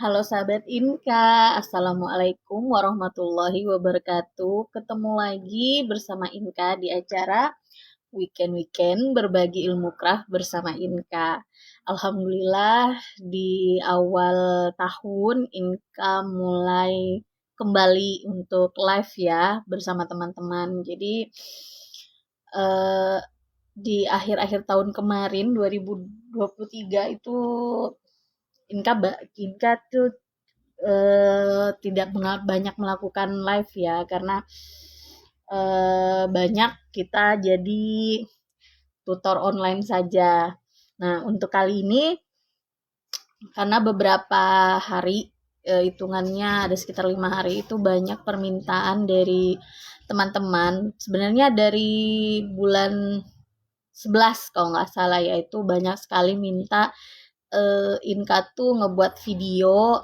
Halo sahabat Inka, Assalamualaikum warahmatullahi wabarakatuh. Ketemu lagi bersama Inka di acara Weekend berbagi ilmu craft bersama Inka. Alhamdulillah di awal tahun Inka mulai kembali untuk live ya bersama teman-teman. Jadi eh, di akhir-akhir tahun kemarin 2023 itu Inka tuh tidak banyak melakukan live ya karena banyak kita jadi tutor online saja. Nah, untuk kali ini karena beberapa hari hitungannya ada sekitar 5 hari itu banyak permintaan dari teman-teman. Sebenarnya dari bulan 11 kalau nggak salah ya itu banyak sekali minta Inka tuh ngebuat video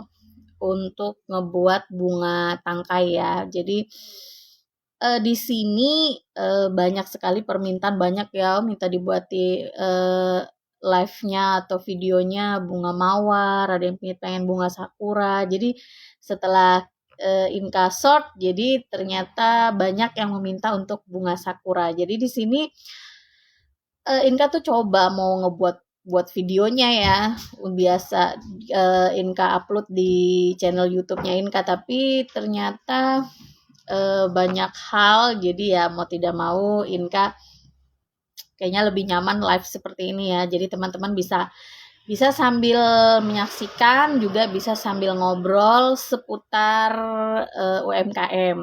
untuk ngebuat bunga tangkai ya. Jadi di sini banyak sekali permintaan banyak ya minta dibuati live-nya atau videonya bunga mawar, ada yang pengen bunga sakura. Jadi setelah Inka sort, jadi ternyata banyak yang meminta untuk bunga sakura. Jadi di sini Inka tuh coba mau buat videonya ya. Biasa Inka upload di channel YouTube-nya Inka, tapi ternyata banyak hal jadi ya mau tidak mau Inka kayaknya lebih nyaman live seperti ini ya. Jadi teman-teman bisa bisa sambil menyaksikan juga bisa sambil ngobrol seputar UMKM.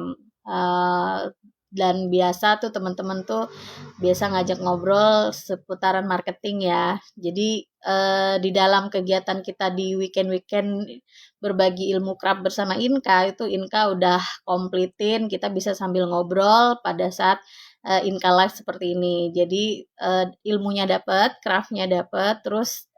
Dan biasa tuh teman-teman tuh biasa ngajak ngobrol seputaran marketing ya. Jadi di dalam kegiatan kita di weekend berbagi ilmu craft bersama Inka itu Inka udah komplitin, kita bisa sambil ngobrol pada saat Inka live seperti ini. Jadi ilmunya dapat, craftnya dapat, terus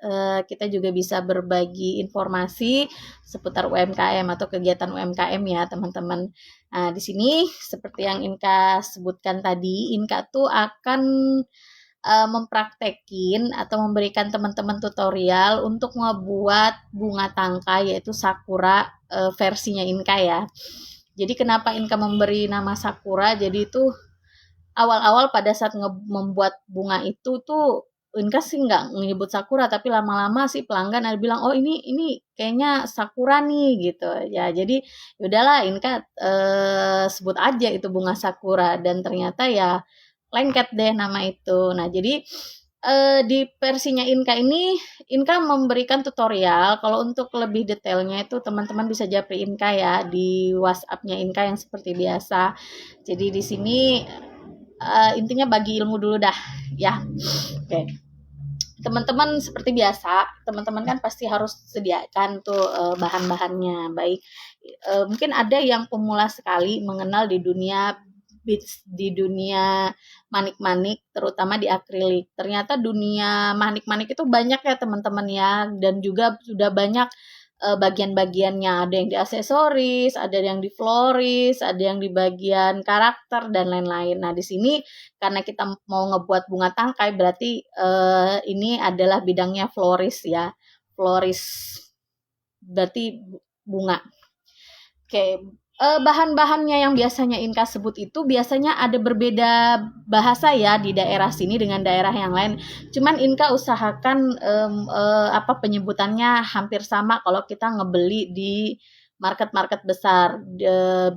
kita juga bisa berbagi informasi seputar UMKM atau kegiatan UMKM ya teman-teman. Nah, di sini seperti yang Inka sebutkan tadi, Inka tuh akan mempraktekin atau memberikan teman-teman tutorial untuk membuat bunga tangkai yaitu sakura versinya Inka ya. Jadi kenapa Inka memberi nama sakura? Jadi itu awal-awal pada saat membuat bunga itu tuh Inka sih nggak menyebut sakura tapi lama-lama sih pelanggan ada bilang oh ini kayaknya sakura nih gitu ya jadi udahlah Inka sebut aja itu bunga sakura dan ternyata ya lengket deh nama itu. Nah jadi di versinya Inka ini Inka memberikan tutorial. Kalau untuk lebih detailnya itu teman-teman bisa japri Inka ya di WhatsApp-nya Inka yang seperti biasa. Jadi di sini intinya bagi ilmu dulu dah ya. Oke. Teman-teman seperti biasa, teman-teman kan pasti harus sediakan tuh bahan-bahannya. Baik, mungkin ada yang pemula sekali mengenal di dunia beads, di dunia manik-manik, terutama di akrilik. Ternyata dunia manik-manik itu banyak ya teman-teman ya, dan juga sudah banyak bagian-bagiannya. Ada yang di aksesoris, ada yang di floris, ada yang di bagian karakter dan lain-lain. Nah, di sini karena kita mau ngebuat bunga tangkai berarti ini adalah bidangnya floris ya. Floris berarti bunga. Oke, bahan-bahannya yang biasanya Inka sebut itu biasanya ada berbeda bahasa ya di daerah sini dengan daerah yang lain. Cuman Inka usahakan apa penyebutannya hampir sama kalau kita ngebeli di market-market besar.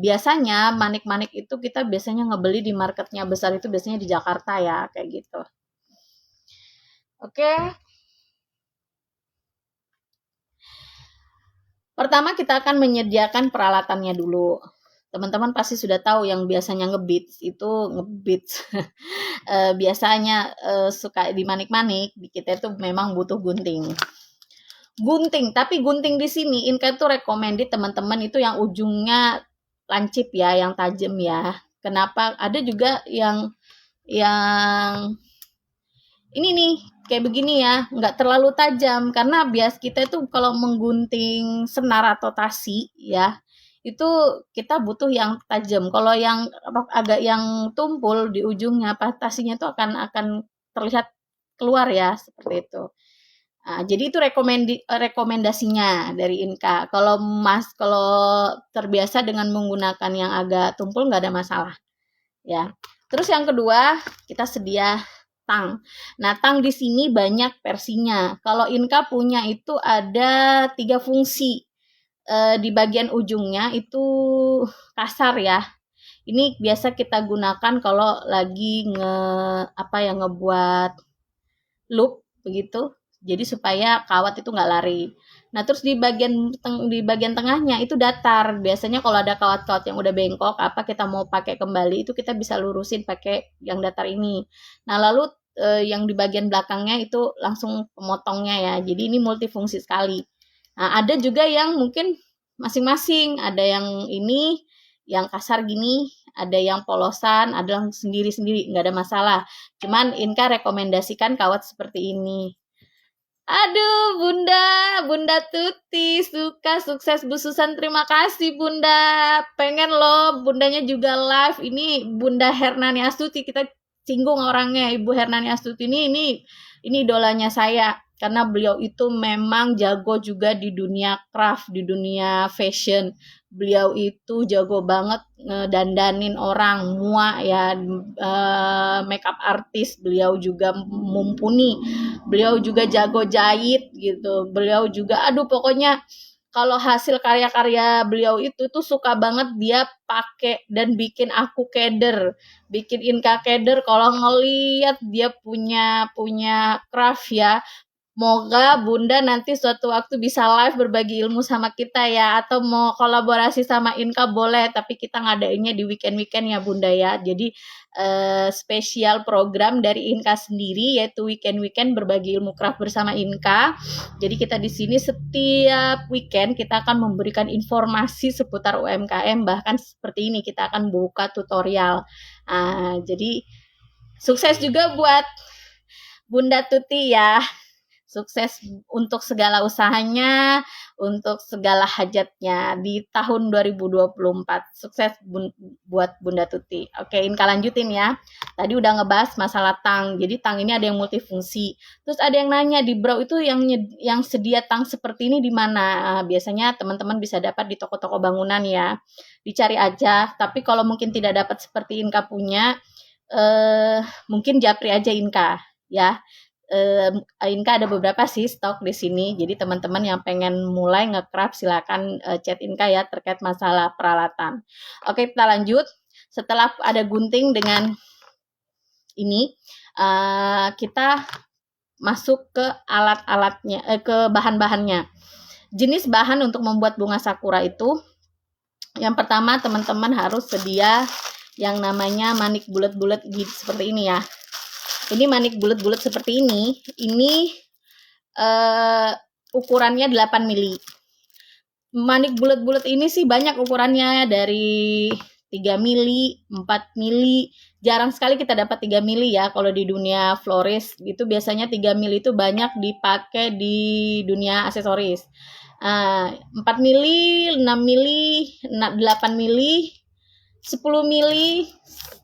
Biasanya manik-manik itu kita biasanya ngebeli di marketnya besar itu biasanya di Jakarta ya, kayak gitu. Oke. Pertama kita akan menyediakan peralatannya dulu. Teman-teman pasti sudah tahu yang biasanya ngebeats itu ngebeats. Biasanya suka di manik-manik, kita itu memang butuh gunting. Gunting, tapi gunting di sini Inka tuh recommended teman-teman itu yang ujungnya lancip ya, yang tajam ya. Kenapa? Ada juga yang ini nih kayak begini ya, nggak terlalu tajam karena bias kita itu kalau menggunting senar atau tasi ya itu kita butuh yang tajam. Kalau yang agak yang tumpul di ujungnya tasinya itu akan terlihat keluar ya seperti itu. Jadi itu rekomendasinya dari Inka. Kalau terbiasa dengan menggunakan yang agak tumpul nggak ada masalah ya. Terus yang kedua kita sedia tang. Nah, tang di sini banyak versinya. Kalau Inka punya itu ada 3 fungsi. Di bagian ujungnya itu kasar ya. Ini biasa kita gunakan kalau lagi ngebuat loop begitu. Jadi supaya kawat itu nggak lari. Nah, terus di bagian tengahnya itu datar. Biasanya kalau ada kawat-kawat yang udah bengkok, kita mau pakai kembali itu kita bisa lurusin pakai yang datar ini. Nah, lalu yang di bagian belakangnya itu langsung pemotongnya ya. Jadi ini multifungsi sekali. Nah, ada juga yang mungkin masing-masing. Ada yang ini, yang kasar gini, ada yang polosan, ada yang sendiri-sendiri, nggak ada masalah. Cuman Inka rekomendasikan kawat seperti ini. Aduh, Bunda Tuti, sukses Bu Susan, terima kasih Bunda. Pengen loh, Bundanya juga live. Ini Bunda Hernani Astuti, kita singgung orangnya. Ibu Hernani Astuti ini idolanya saya. Karena beliau itu memang jago juga di dunia craft, di dunia fashion. Beliau itu jago banget ngedandanin orang, ya, makeup artist. Beliau juga mumpuni. Beliau juga jago jahit gitu. Beliau juga, pokoknya kalau hasil karya-karya beliau itu tuh suka banget dia pakai dan bikin aku keder, bikin Inka keder kalau ngeliat dia punya craft ya. Moga Bunda nanti suatu waktu bisa live berbagi ilmu sama kita ya, atau mau kolaborasi sama Inka boleh, tapi kita ngadainnya di weekend-weekend ya Bunda ya. Jadi spesial program dari Inka sendiri yaitu weekend-weekend berbagi ilmu craft bersama Inka. Jadi kita di sini setiap weekend kita akan memberikan informasi seputar UMKM, bahkan seperti ini kita akan buka tutorial. Jadi sukses juga buat Bunda Tuti ya. Sukses untuk segala usahanya, untuk segala hajatnya di tahun 2024. Sukses buat Bunda Tuti. Oke, Inka lanjutin ya. Tadi udah ngebahas masalah tang. Jadi tang ini ada yang multifungsi. Terus ada yang nanya di Brau itu yang sedia tang seperti ini di mana? Biasanya teman-teman bisa dapat di toko-toko bangunan ya. Dicari aja. Tapi kalau mungkin tidak dapat seperti Inka punya, mungkin japri aja Inka ya. Inka ada beberapa sih stok di sini. Jadi teman-teman yang pengen mulai nge-craft silakan chat Inka ya terkait masalah peralatan. Oke, kita lanjut. Setelah ada gunting dengan ini, kita masuk ke alat-alatnya, ke bahan-bahannya. Jenis bahan untuk membuat bunga sakura itu, yang pertama teman-teman harus sedia yang namanya manik bulat-bulat gitu seperti ini ya. Ini manik bulat-bulat seperti ini. Ini ukurannya 8 mili. Manik bulat-bulat ini sih banyak ukurannya, dari 3 mili, 4 mili. Jarang sekali kita dapat 3 mili ya. Kalau di dunia florist itu biasanya 3 mili itu banyak dipakai di dunia aksesoris. 4 mili, 6 mili, 8 mili, 10 mili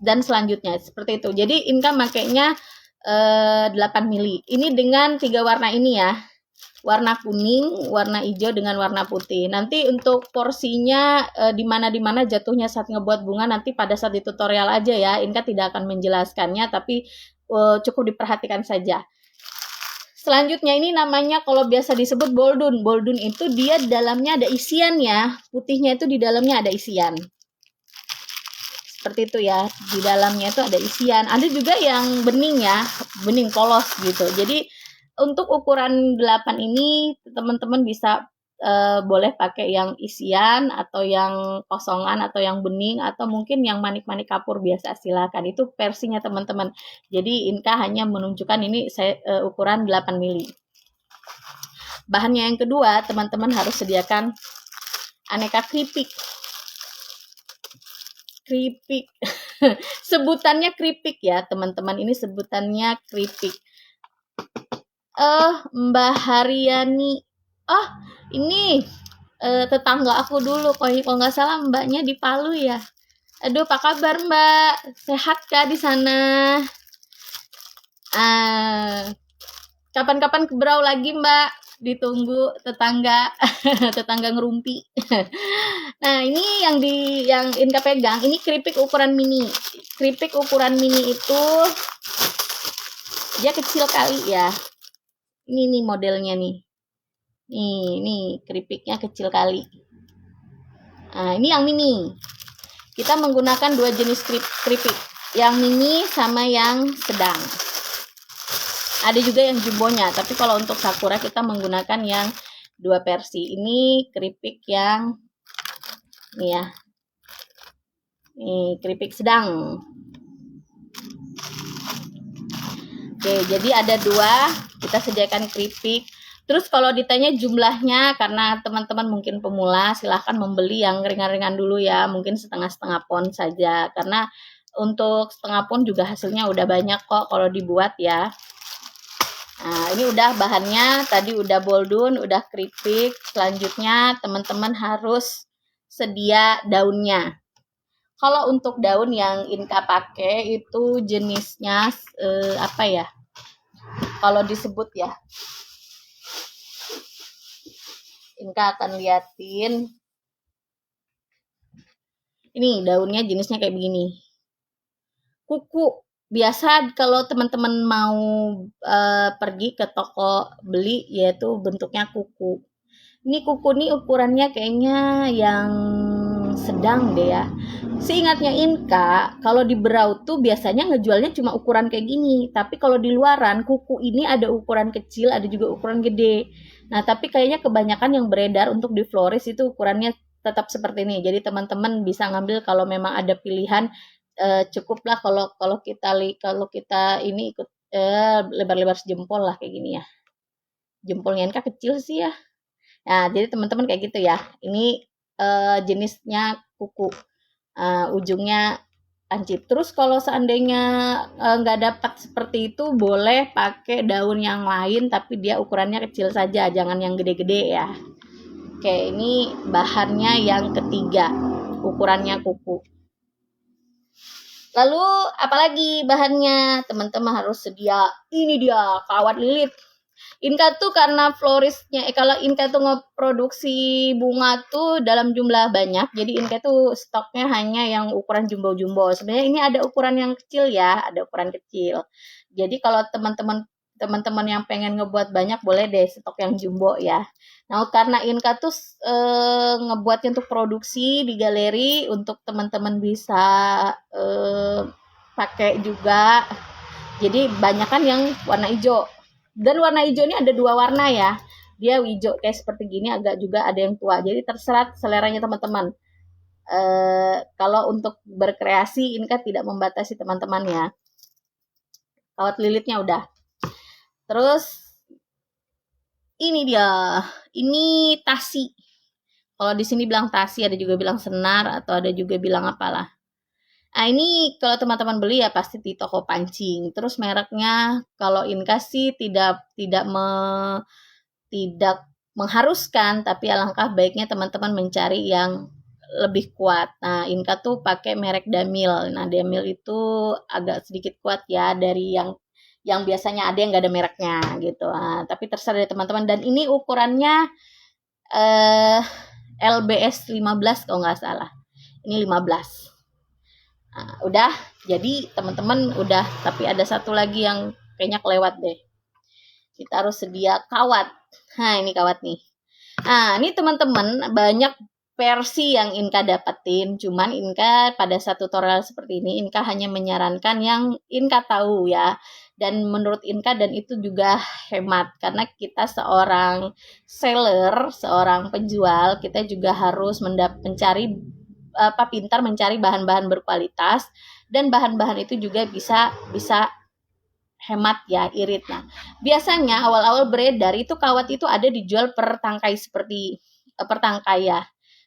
dan selanjutnya seperti itu. Jadi Inka makainya 8 mili. Ini dengan 3 warna ini ya. Warna kuning, warna hijau dengan warna putih. Nanti untuk porsinya di mana jatuhnya saat ngebuat bunga nanti pada saat di tutorial aja ya. Inka tidak akan menjelaskannya tapi cukup diperhatikan saja. Selanjutnya ini namanya kalau biasa disebut boldun. Boldun itu dia dalamnya ada isian ya. Putihnya itu di dalamnya ada isian. Seperti itu ya, di dalamnya itu ada isian. Ada juga yang bening ya, bening polos gitu. Jadi untuk ukuran 8 ini teman-teman bisa boleh pakai yang isian atau yang kosongan atau yang bening atau mungkin yang manik-manik kapur biasa, silakan. Itu versinya teman-teman. Jadi Inka hanya menunjukkan ini ukuran 8 mili. Bahannya yang kedua, teman-teman harus sediakan aneka keripik. Keripik. Sebutannya keripik ya, teman-teman. Ini sebutannya keripik. Mbak Haryani. Ini tetangga aku dulu. Kalau nggak salah mbaknya di Palu ya. Aduh, apa kabar Mbak? Sehat kah di sana? Kapan-kapan kebrau lagi Mbak, ditunggu tetangga tetangga ngerumpi. Nah ini yang Inka pegang, ini keripik ukuran mini. Keripik ukuran mini itu dia kecil kali ya. Ini nih modelnya nih. Nih keripiknya kecil kali. Nah ini yang mini. Kita menggunakan dua jenis keripik, yang mini sama yang sedang. Ada juga yang jumbonya, tapi kalau untuk Sakura kita menggunakan yang dua versi. Ini keripik yang nih ya. Nih keripik sedang. Oke, jadi ada dua, kita sediakan keripik. Terus kalau ditanya jumlahnya, karena teman-teman mungkin pemula, silahkan membeli yang ringan-ringan dulu ya, mungkin setengah-setengah pon saja. Karena untuk setengah pon juga hasilnya udah banyak kok kalau dibuat ya. Nah, ini udah bahannya, tadi udah boldun, udah keripik. Selanjutnya teman-teman harus sedia daunnya. Kalau untuk daun yang Inka pakai itu jenisnya apa ya? Kalau disebut ya, Inka akan liatin. Ini daunnya jenisnya kayak begini. Kuku. Biasa kalau teman-teman mau pergi ke toko beli, yaitu bentuknya kuku. Ini kuku nih ukurannya kayaknya yang sedang deh ya. Seingatnya Inka, kalau di Berau tuh biasanya ngejualnya cuma ukuran kayak gini. Tapi kalau di luaran, kuku ini ada ukuran kecil, ada juga ukuran gede. Nah, tapi kayaknya kebanyakan yang beredar untuk di florist itu ukurannya tetap seperti ini. Jadi teman-teman bisa ngambil kalau memang ada pilihan, cukuplah kalau kita ini ikut lebar-lebar sejempol lah kayak gini ya. Jempolnya Inka kecil sih ya. Nah, jadi teman-teman kayak gitu ya. Ini jenisnya kuku. Ujungnya lancip. Terus kalau seandainya nggak dapat seperti itu, boleh pakai daun yang lain, tapi dia ukurannya kecil saja, jangan yang gede-gede ya. Oke, ini bahannya yang ketiga, ukurannya kuku. Lalu apalagi bahannya? Teman-teman harus sedia. Ini dia kawat lilit. Inka tuh karena floristnya, kalau Inka tuh ngeproduksi bunga tuh dalam jumlah banyak, jadi Inka tuh stoknya hanya yang ukuran jumbo-jumbo. Sebenarnya ini ada ukuran yang kecil ya, ada ukuran kecil. Jadi kalau teman-teman yang pengen ngebuat banyak, boleh deh stok yang jumbo ya. Nah, karena Inka tuh ngebuatnya untuk produksi di galeri, untuk teman-teman bisa pakai juga. Jadi banyak kan yang warna hijau. Dan warna hijau ini ada dua warna ya. Dia hijau kayak seperti gini, agak juga ada yang tua. Jadi terserah seleranya teman-teman. Kalau untuk berkreasi, Inka tidak membatasi teman-teman ya. Kawat lilitnya udah. Terus ini dia. Ini tasi. Kalau di sini bilang tasi, ada juga bilang senar, atau ada juga bilang apalah. Nah, ini kalau teman-teman beli ya pasti di toko pancing. Terus mereknya kalau Inka sih tidak mengharuskan, tapi alangkah baiknya teman-teman mencari yang lebih kuat. Nah, Inka tuh pakai merek Damil. Nah, Damil itu agak sedikit kuat ya dari yang biasanya ada yang nggak ada mereknya gitu. Nah, tapi terserah dari teman-teman. Dan ini ukurannya LBS 15 kalau nggak salah. Ini 15. Nah, udah, jadi teman-teman udah, tapi ada satu lagi yang kayaknya kelewat deh. Kita harus sedia kawat. Nah, ini kawat nih. Nah, ini teman-teman banyak versi yang Inka dapetin. Cuman Inka pada saat tutorial seperti ini, Inka hanya menyarankan yang Inka tahu ya. Dan menurut Inka, dan itu juga hemat. Karena kita seorang seller, seorang penjual, kita juga harus mencari pintar mencari bahan-bahan berkualitas, dan bahan-bahan itu juga bisa hemat ya, irit. Nah, biasanya awal-awal beredar itu kawat itu ada dijual per tangkai seperti per tangkai ya.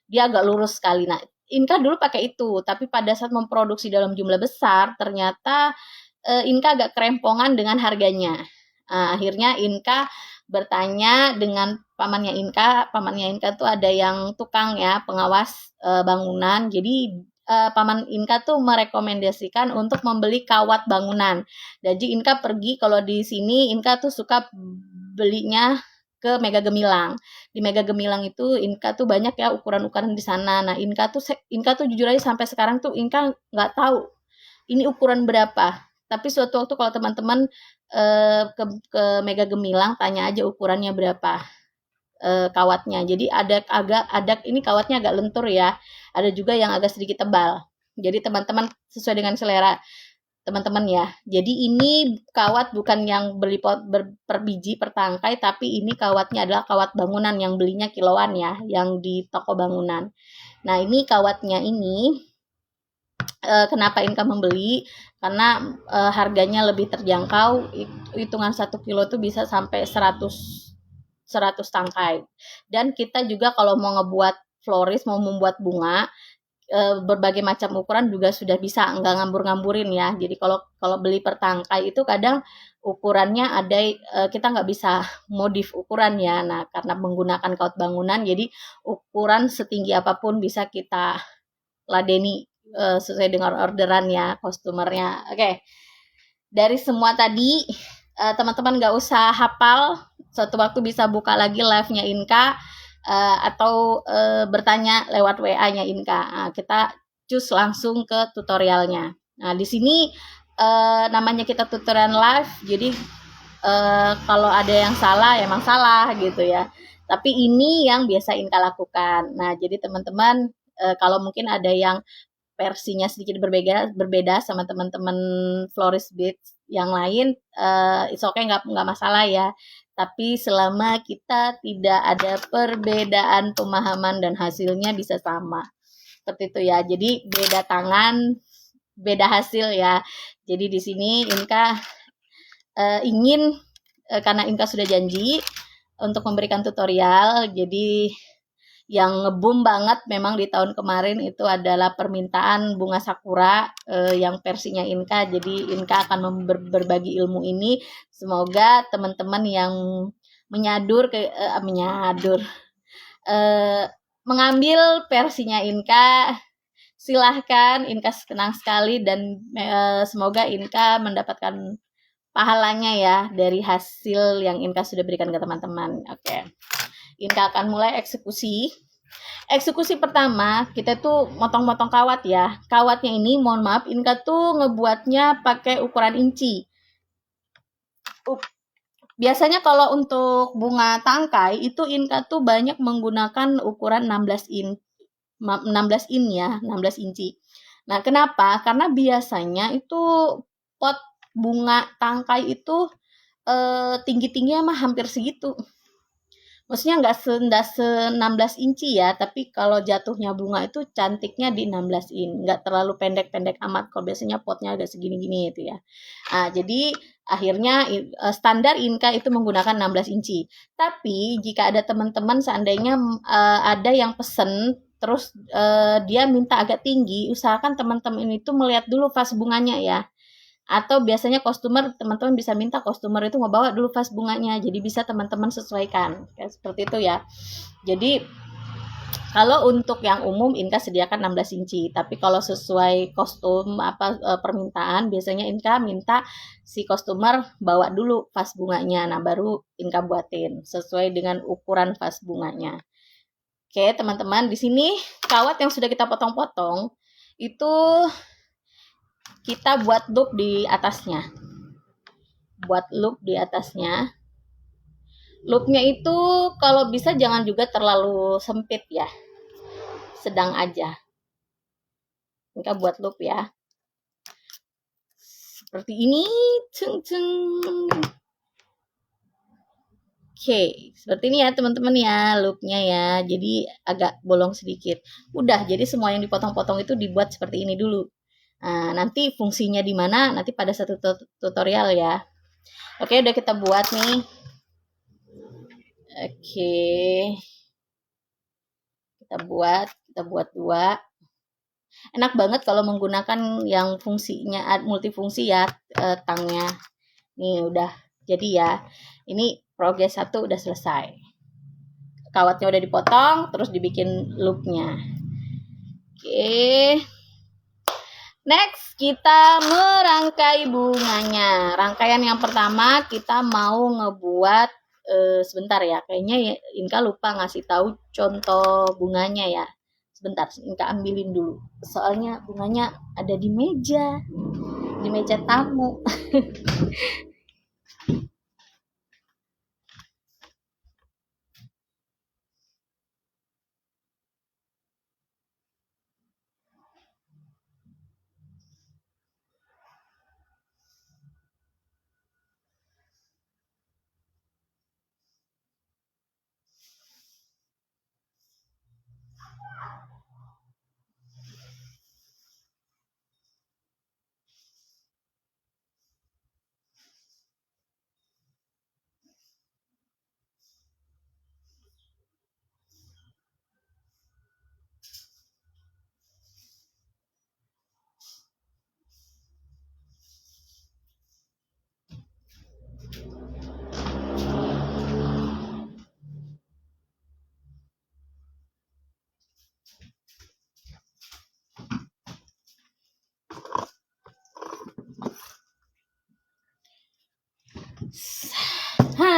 Dia agak lurus sekali. Nah, Inka dulu pakai itu, tapi pada saat memproduksi dalam jumlah besar ternyata Inka agak kerempongan dengan harganya. Nah, akhirnya Inka bertanya dengan pamannya Inka tuh ada yang tukang ya, pengawas bangunan. Jadi Paman Inka tuh merekomendasikan untuk membeli kawat bangunan. Jadi Inka pergi, kalau di sini Inka tuh suka belinya ke Mega Gemilang. Di Mega Gemilang itu Inka tuh banyak ya ukuran-ukuran di sana. Nah, Inka tuh jujur aja sampai sekarang tuh Inka nggak tahu ini ukuran berapa. Tapi suatu waktu kalau teman-teman ke Mega Gemilang, tanya aja ukurannya berapa kawatnya. Jadi ada ini kawatnya agak lentur ya. Ada juga yang agak sedikit tebal. Jadi teman-teman sesuai dengan selera teman-teman ya. Jadi ini kawat bukan yang beli per biji per tangkai, tapi ini kawatnya adalah kawat bangunan yang belinya kiloan ya, yang di toko bangunan. Nah, ini kawatnya ini kenapa Inka membeli? Karena harganya lebih terjangkau. Hitungan 1 kilo tuh bisa sampai 100 tangkai. Dan kita juga kalau mau ngebuat floris, mau membuat bunga, berbagai macam ukuran juga sudah bisa, nggak ngambur-ngamburin ya. Jadi kalau beli per tangkai itu kadang ukurannya ada, kita nggak bisa modif ukuran ya. Nah, karena menggunakan kawat bangunan, jadi ukuran setinggi apapun bisa kita ladeni sesuai dengan orderan ya, customernya. Oke, dari semua tadi teman-teman nggak usah hafal, suatu waktu bisa buka lagi live-nya Inka atau bertanya lewat WA-nya Inka. Nah, kita cus langsung ke tutorialnya. Nah, di sini namanya kita tutorial live, jadi kalau ada yang salah emang salah gitu ya. Tapi ini yang biasa Inka lakukan. Nah, jadi teman-teman kalau mungkin ada yang versinya sedikit berbeda sama teman-teman florist beats yang lain, it's okay, nggak masalah ya. Tapi selama kita tidak ada perbedaan pemahaman dan hasilnya bisa sama, seperti itu ya. Jadi beda tangan, beda hasil ya. Jadi di sini Inka ingin karena Inka sudah janji untuk memberikan tutorial, jadi yang nge-boom banget memang di tahun kemarin itu adalah permintaan bunga sakura yang versinya Inka. Jadi Inka akan berbagi ilmu ini. Semoga teman-teman yang mengambil versinya Inka, silahkan. Inka senang sekali dan semoga Inka mendapatkan pahalanya ya dari hasil yang Inka sudah berikan ke teman-teman. Oke. Inka akan mulai eksekusi. Eksekusi pertama, kita tuh motong-motong kawat ya. Kawatnya ini, mohon maaf, Inka tuh ngebuatnya pakai ukuran inci. Biasanya kalau untuk bunga tangkai, itu Inka tuh banyak menggunakan ukuran 16 in ya, 16 inci. Nah, kenapa? Karena biasanya itu pot bunga tangkai itu tinggi-tingginya mah hampir segitu. Maksudnya nggak 16 inci ya, tapi kalau jatuhnya bunga itu cantiknya di 16 in. Nggak terlalu pendek-pendek amat, kalau biasanya potnya agak segini-gini itu ya. Nah, jadi akhirnya standar Inka itu menggunakan 16 inci. Tapi jika ada teman-teman seandainya ada yang pesen, terus dia minta agak tinggi, usahakan teman-teman itu melihat dulu vas bunganya ya. Atau biasanya teman-teman bisa minta customer itu mau bawa dulu vas bunganya, jadi bisa teman-teman sesuaikan kayak seperti itu ya. Jadi kalau untuk yang umum Inka sediakan 16 inci, tapi kalau sesuai kostum permintaan biasanya Inka minta si customer bawa dulu vas bunganya, nah baru Inka buatin sesuai dengan ukuran vas bunganya. Oke teman-teman, di sini kawat yang sudah kita potong-potong itu kita buat loop di atasnya. Loopnya itu kalau bisa jangan juga terlalu sempit ya. Sedang aja. Kita buat loop ya. Seperti ini. Oke, seperti ini ya teman-teman ya loopnya ya. Jadi agak bolong sedikit. Udah, jadi semua yang dipotong-potong itu dibuat seperti ini dulu. Nah, nanti fungsinya di mana nanti pada satu tutorial ya. Oke, udah kita buat nih. Oke. Kita buat 2. Enak banget kalau menggunakan yang fungsinya multifungsi ya, tangnya. Nih udah jadi ya. Ini progres 1 udah selesai. Kawatnya udah dipotong, terus dibikin loopnya. Oke. Next, kita merangkai bunganya. Rangkaian yang pertama kita mau ngebuat sebentar ya. Kayaknya ya, Inka lupa ngasih tahu contoh bunganya ya. Sebentar, Inka ambilin dulu. Soalnya bunganya ada di meja tamu.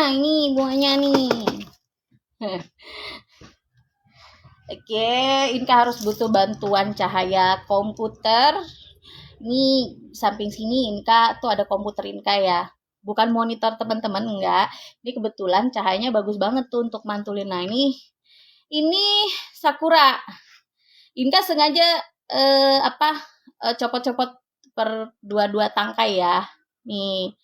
Ini bunganya nih. Oke, Inka harus butuh bantuan cahaya komputer. Ini samping sini Inka tuh ada komputer Inka ya. Bukan monitor teman-teman, enggak. Ini kebetulan cahayanya bagus banget tuh untuk mantulin. Nah, ini Sakura. Inka sengaja copot-copot per dua tangkai ya. Nih.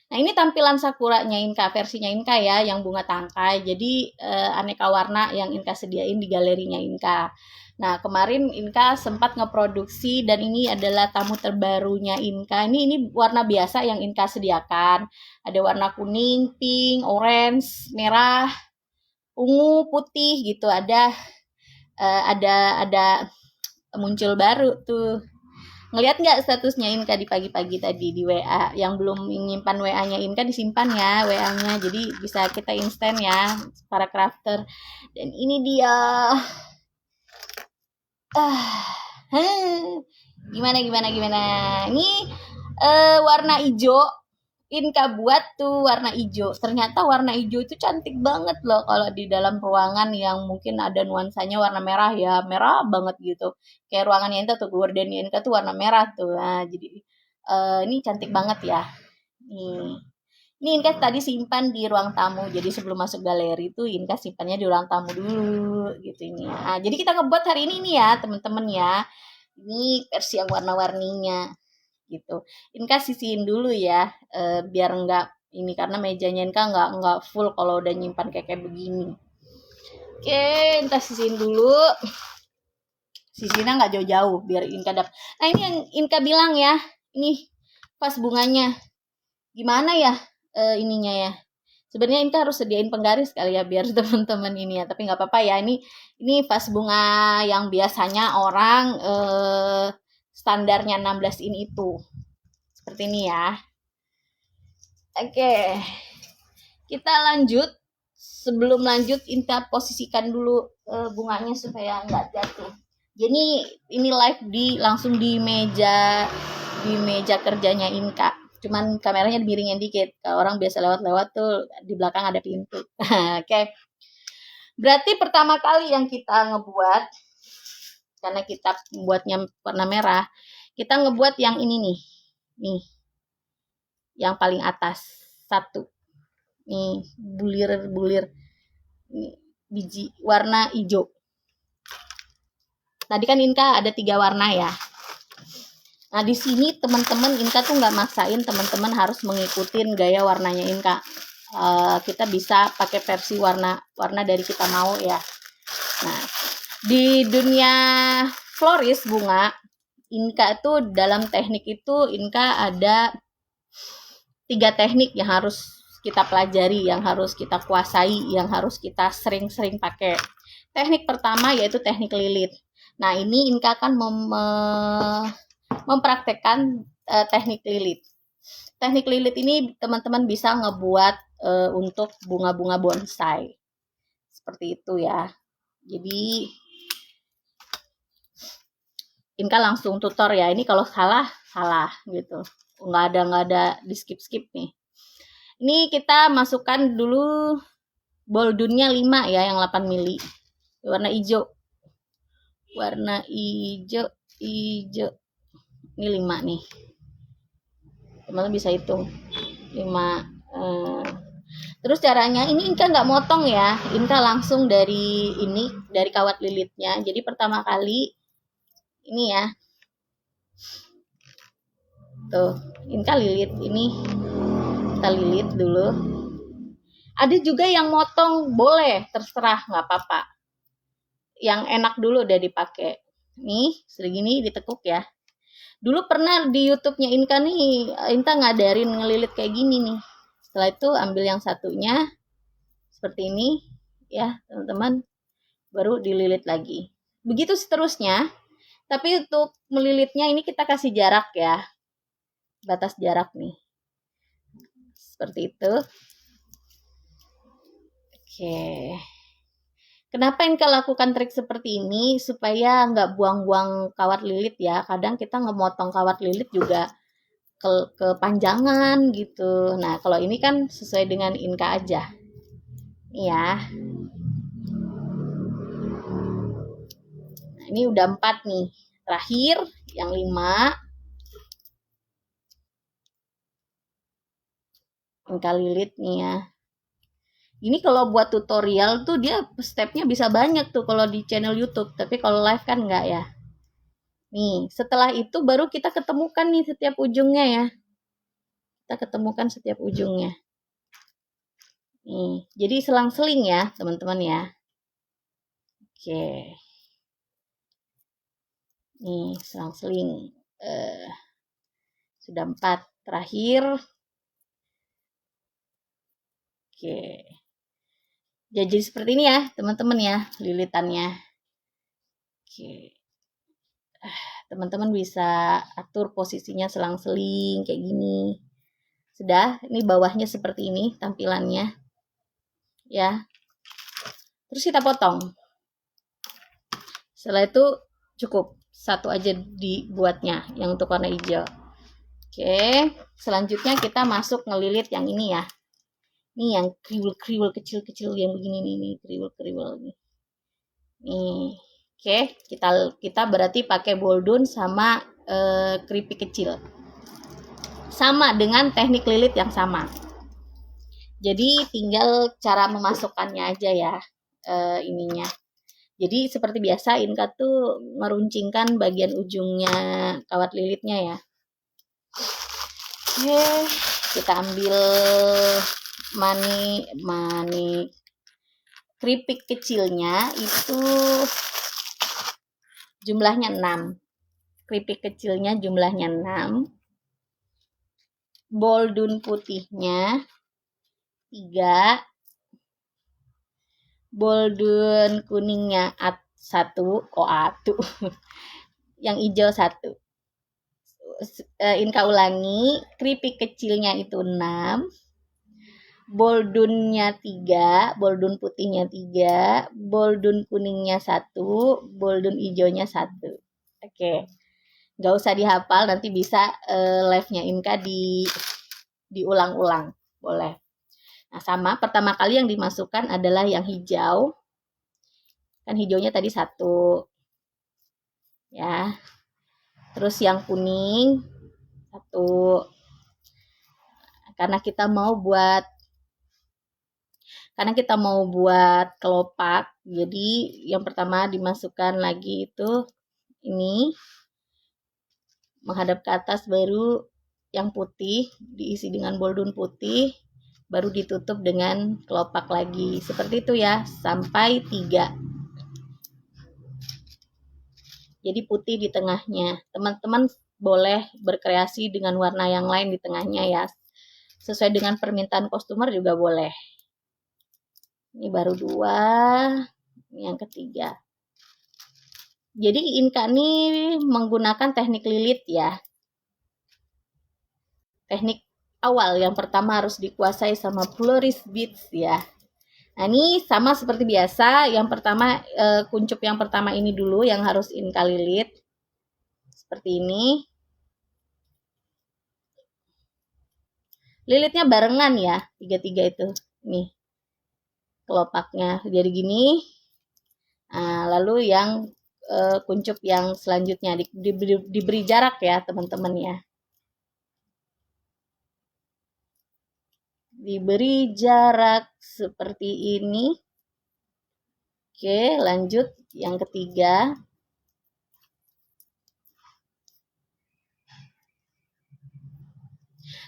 Nah, ini tampilan Sakuranya Inka, versinya Inka ya, yang bunga tangkai. Jadi aneka warna yang Inka sediain di galerinya Inka. Nah, kemarin Inka sempat ngeproduksi dan ini adalah tamu terbarunya Inka. Ini warna biasa yang Inka sediakan. Ada warna kuning, pink, orange, merah, ungu, putih gitu. Ada muncul baru tuh. Ngeliat nggak statusnya Inka di pagi-pagi tadi di WA? Yang belum menyimpan WA-nya Inka disimpan ya WA-nya. Jadi bisa kita instan ya para crafter. Dan ini dia. Gimana? Ini warna hijau. Inka buat tuh warna hijau. Ternyata warna hijau itu cantik banget loh kalau di dalam ruangan yang mungkin ada nuansanya warna merah ya, merah banget gitu. Kayak ruangannya Inka tuh, gordennya Inka tuh warna merah tuh. Nah, jadi ini cantik banget ya. Ini Inka tadi simpan di ruang tamu. Jadi sebelum masuk galeri tuh Inka simpannya di ruang tamu dulu gitu ini. Nah, jadi kita ngebuat hari ini nih ya, teman-teman ya. Ini versi yang warna-warninya gitu. Inka sisihin dulu ya, biar enggak ini karena mejanya Inka enggak full kalau udah nyimpan kayak begini. Oke, Inka sisihin dulu. Sisinya enggak jauh-jauh biar Inka dapat. Nah, ini yang Inka bilang ya. Ini pas bunganya. Gimana ya ininya ya? Sebenarnya Inka harus sediain penggaris kali ya biar teman-teman ini ya, tapi nggak apa-apa ya. Ini vas bunga yang biasanya orang standarnya 16 in itu. Seperti ini ya. Oke. Kita lanjut. Sebelum lanjut Inka posisikan dulu bunganya supaya nggak jatuh. Jadi ini live langsung di meja kerjanya Inka. Cuman kameranya miringin dikit. Kalau orang biasa lewat-lewat tuh di belakang ada pintu. Oke. Berarti pertama kali yang kita ngebuat, karena kita buatnya warna merah, kita ngebuat yang ini nih. Nih. Yang paling atas. Satu. Nih, bulir. Nih, biji warna hijau. Tadi kan Inka ada 3 warna ya. Nah, di sini teman-teman Inka tuh nggak maksain teman-teman harus mengikutin gaya warnanya Inka. Kita bisa pakai versi warna dari kita mau ya. Nah, di dunia floris bunga, Inka tuh dalam teknik itu Inka ada 3 teknik yang harus kita pelajari, yang harus kita kuasai, yang harus kita sering-sering pakai. Teknik pertama yaitu teknik lilit. Nah, ini Inka akan mempraktekkan teknik lilit. Teknik lilit ini teman-teman bisa ngebuat untuk bunga-bunga bonsai. Seperti itu ya. Jadi Inka langsung tutor ya. Ini kalau salah gitu. Nggak ada di skip nih. Ini kita masukkan dulu boldunnya 5 ya, yang 8 mili. Warna hijau. Warna hijau. Ini 5 nih. Teman-teman bisa hitung. 5. Terus caranya ini Inka nggak motong ya. Inka langsung dari kawat lilitnya. Jadi pertama kali ini ya. Tuh, Inka lilit ini. Kita lilit dulu. Ada juga yang motong, boleh, terserah, nggak apa-apa. Yang enak dulu udah dipakai. Nih, segini ditekuk ya. Dulu pernah di YouTube-nya Inka nih, Inka ngadarin ngelilit kayak gini nih. Setelah itu ambil yang satunya seperti ini ya, teman-teman. Baru dililit lagi. Begitu seterusnya. Tapi untuk melilitnya ini kita kasih jarak ya. Batas jarak nih. Seperti itu. Oke. Kenapa Inka lakukan trik seperti ini? Supaya nggak buang-buang kawat lilit ya. Kadang kita ngemotong kawat lilit juga kepanjangan gitu. Nah, kalau ini kan sesuai dengan Inka aja. Nih ya. Nah, ini udah 4 nih. Terakhir yang 5. Inka lilit nih ya. Ini kalau buat tutorial tuh dia stepnya bisa banyak tuh kalau di channel YouTube. Tapi kalau live kan enggak ya. Nih, setelah itu baru kita ketemukan nih setiap ujungnya ya. Kita ketemukan setiap ujungnya. Nih, jadi selang-seling ya teman-teman ya. Oke. Nih, selang-seling. Sudah 4. Terakhir. Oke. Jadi seperti ini ya teman-teman ya lilitannya. Oke. Teman-teman bisa atur posisinya selang-seling kayak gini. Sudah, ini bawahnya seperti ini tampilannya. Ya. Terus kita potong. Setelah itu cukup satu aja dibuatnya yang untuk warna hijau. Oke, selanjutnya kita masuk ngelilit yang ini ya. Ini yang kriwil-kriwil kecil-kecil yang begini nih, kriwil-kriwil nih. Nih. Oke, kita berarti pakai boldun sama keripik kecil. Sama dengan teknik lilit yang sama. Jadi tinggal cara memasukkannya aja ya ininya. Jadi seperti biasa Inka tuh meruncingkan bagian ujungnya kawat lilitnya ya. Oke, kita ambil mani keripik kecilnya itu jumlahnya 6. Keripik kecilnya jumlahnya 6. Boldun putihnya 3. Boldun kuningnya 1. Yang hijau 1. Inka ulangi, keripik kecilnya itu 6. Boldunnya 3, boldun putihnya 3, boldun kuningnya 1, boldun hijaunya 1. Oke. Nggak usah dihafal, nanti bisa live-nya Inka diulang-ulang. Boleh. Nah, sama pertama kali yang dimasukkan adalah yang hijau. Kan hijaunya tadi 1. Ya. Terus yang kuning 1. Karena kita mau buat kelopak. Jadi yang pertama dimasukkan lagi itu ini menghadap ke atas, baru yang putih diisi dengan boldun putih, baru ditutup dengan kelopak lagi. Seperti itu ya, sampai 3. Jadi putih di tengahnya. Teman-teman boleh berkreasi dengan warna yang lain di tengahnya ya. Sesuai dengan permintaan customer juga boleh. Ini baru 2. Ini yang ketiga. Jadi Inka ini menggunakan teknik lilit ya. Teknik awal yang pertama harus dikuasai sama Floris Beads ya. Nah ini sama seperti biasa. Yang pertama kuncup yang pertama ini dulu yang harus Inka lilit. seperti ini. Lilitnya barengan ya, tiga-tiga itu. Nih, kelopaknya jadi gini. Nah, lalu yang kuncup yang selanjutnya diberi jarak ya teman-teman ya. Diberi jarak seperti ini. Oke, lanjut yang ketiga.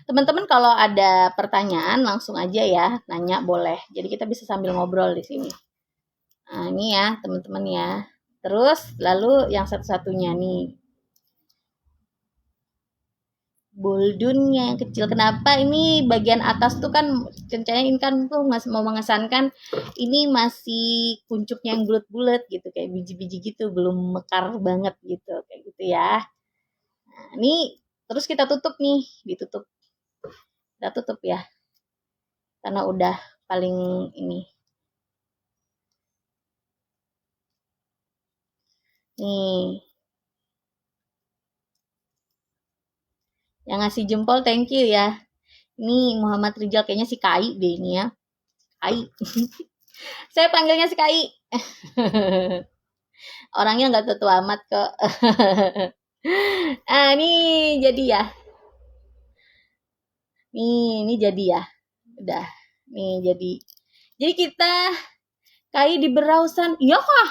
Teman-teman kalau ada pertanyaan langsung aja ya, nanya boleh. Jadi kita bisa sambil ngobrol di sini. Nah, ini ya teman-teman ya. Terus lalu yang satu-satunya nih. Boldunnya yang kecil. Kenapa ini bagian atas tuh kan cencanya ini kan tuh mau mengesankan ini masih kuncupnya yang bulat-bulat gitu kayak biji-biji gitu, belum mekar banget gitu kayak gitu ya. Nah, ini terus kita tutup nih, ditutup. Kita tutup ya. Karena udah paling ini. Nih. Yang ngasih jempol thank you ya. Ini Muhammad Rizal kayaknya si Kai deh ini ya. Kai. Saya panggilnya si Kai. Orangnya nggak tua amat kok. Ah, ini jadi ya. Ini jadi ya. Udah. Nih jadi. Jadi kita Kai di Berausan. Iya kah?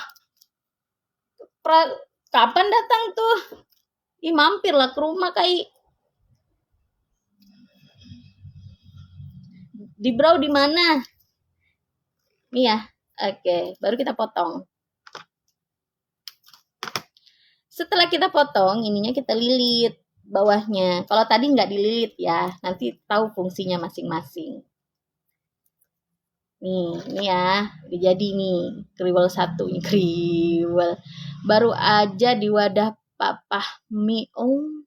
Kapan datang tuh? Ih, mampir lah ke rumah Kai. Di Brau di mana? Nih ya. Oke, baru kita potong. Setelah kita potong, ininya kita lilit bawahnya. Kalau tadi nggak dililit ya, nanti tahu fungsinya masing-masing. Nih, ini ya, udah jadi nih, kriwel satu ini kriwel. Baru aja di wadah Papa Mi. Oh,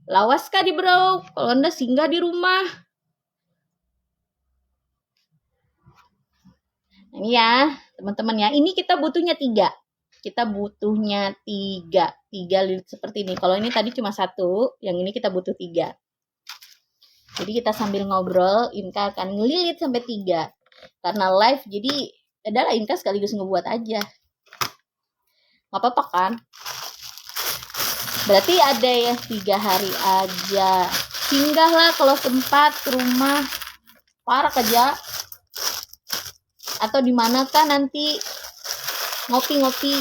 lawas kah di Bro? Kalau Anda singgah di rumah. Ini ya, teman-teman ya. Ini kita butuhnya 3. Kita butuhnya 3 lilit seperti ini. Kalau ini tadi cuma 1, yang ini kita butuh 3. Jadi kita sambil ngobrol, Inka akan ngelilit sampai 3. Karena live, jadi adalah Inka sekaligus ngebuat aja. Gak apa-apa kan? Berarti ada ya 3 hari aja. Singgahlah kalau sempat ke rumah. Parah kerja. Atau di manakah nanti ngopi-ngopi.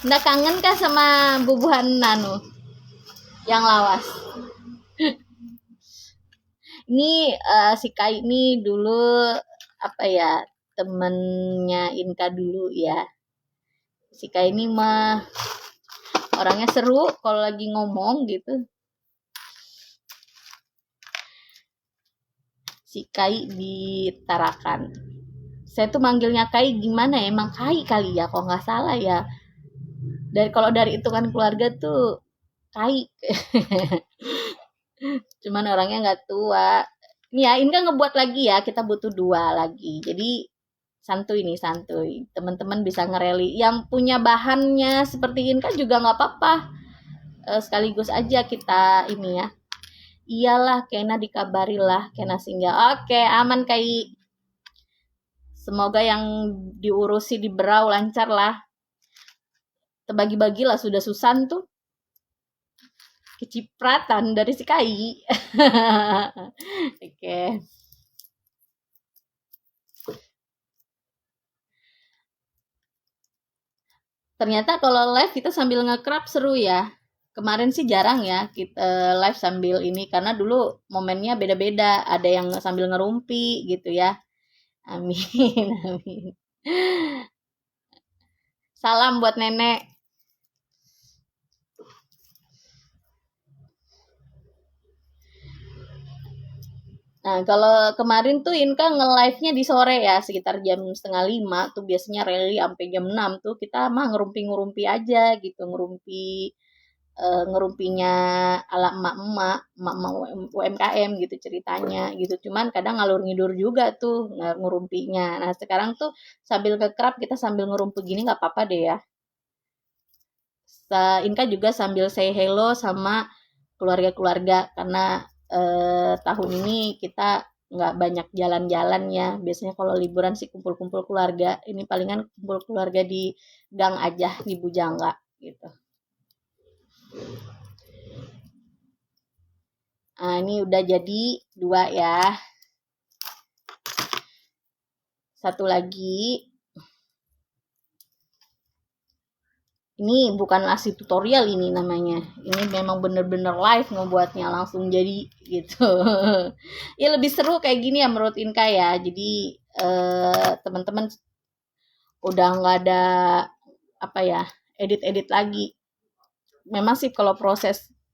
Nggak kangen kah sama bubuhan nano yang lawas? Ini si Kai ini dulu apa ya, temennya Inka dulu ya. Si Kai ini mah orangnya seru kalau lagi ngomong gitu. Si Kai di Tarakan. Saya tuh manggilnya Kai gimana ya? Emang Kai kali ya, kalau nggak salah ya. Kalau dari hitungan keluarga tuh Kai. Cuman orangnya nggak tua. Nih ya, ini kan ngebuat lagi ya. Kita butuh 2 lagi. Jadi santuy nih, santuy. Teman-teman bisa ngereli. Yang punya bahannya seperti ini kan juga nggak apa-apa. Sekaligus aja kita ini ya. Iyalah, Kena dikabarilah, Kena singgah. Oke, aman Kai. Semoga yang diurusi di Berau lancar lah. Terbagi-bagilah sudah Susan tuh. Kecipratan dari si Kai. Oke. Ternyata kalau live kita sambil nge-crap seru ya. Kemarin sih jarang ya kita live sambil ini karena dulu momennya beda-beda. Ada yang sambil ngerumpi gitu ya. Amin, amin. Salam buat nenek. Nah, kalau kemarin tuh Inka nge-live-nya di sore ya, sekitar jam 4:30 tuh biasanya rally sampai jam 6 tuh kita mah ngerumpi-ngerumpi aja gitu, ngerumpinya ala emak-emak UMKM gitu ceritanya gitu. Cuman kadang ngalur ngidur juga tuh ngerumpinya. Nah, sekarang tuh sambil ke-crap kita sambil ngerumpi gini nggak apa-apa deh ya. Inka juga sambil say hello sama keluarga-keluarga karena tahun ini kita nggak banyak jalan-jalan ya. Biasanya kalau liburan sih kumpul-kumpul keluarga. Ini palingan kumpul keluarga di gang aja di Bujangga gitu. Nah, ini udah jadi 2 ya. Satu lagi. Ini bukan asli tutorial ini namanya. Ini memang bener-bener live ngebuatnya langsung jadi gitu. Ya lebih seru kayak gini ya menurut Inka ya. Jadi teman-teman udah nggak ada apa ya edit-edit lagi. Memang sih kalau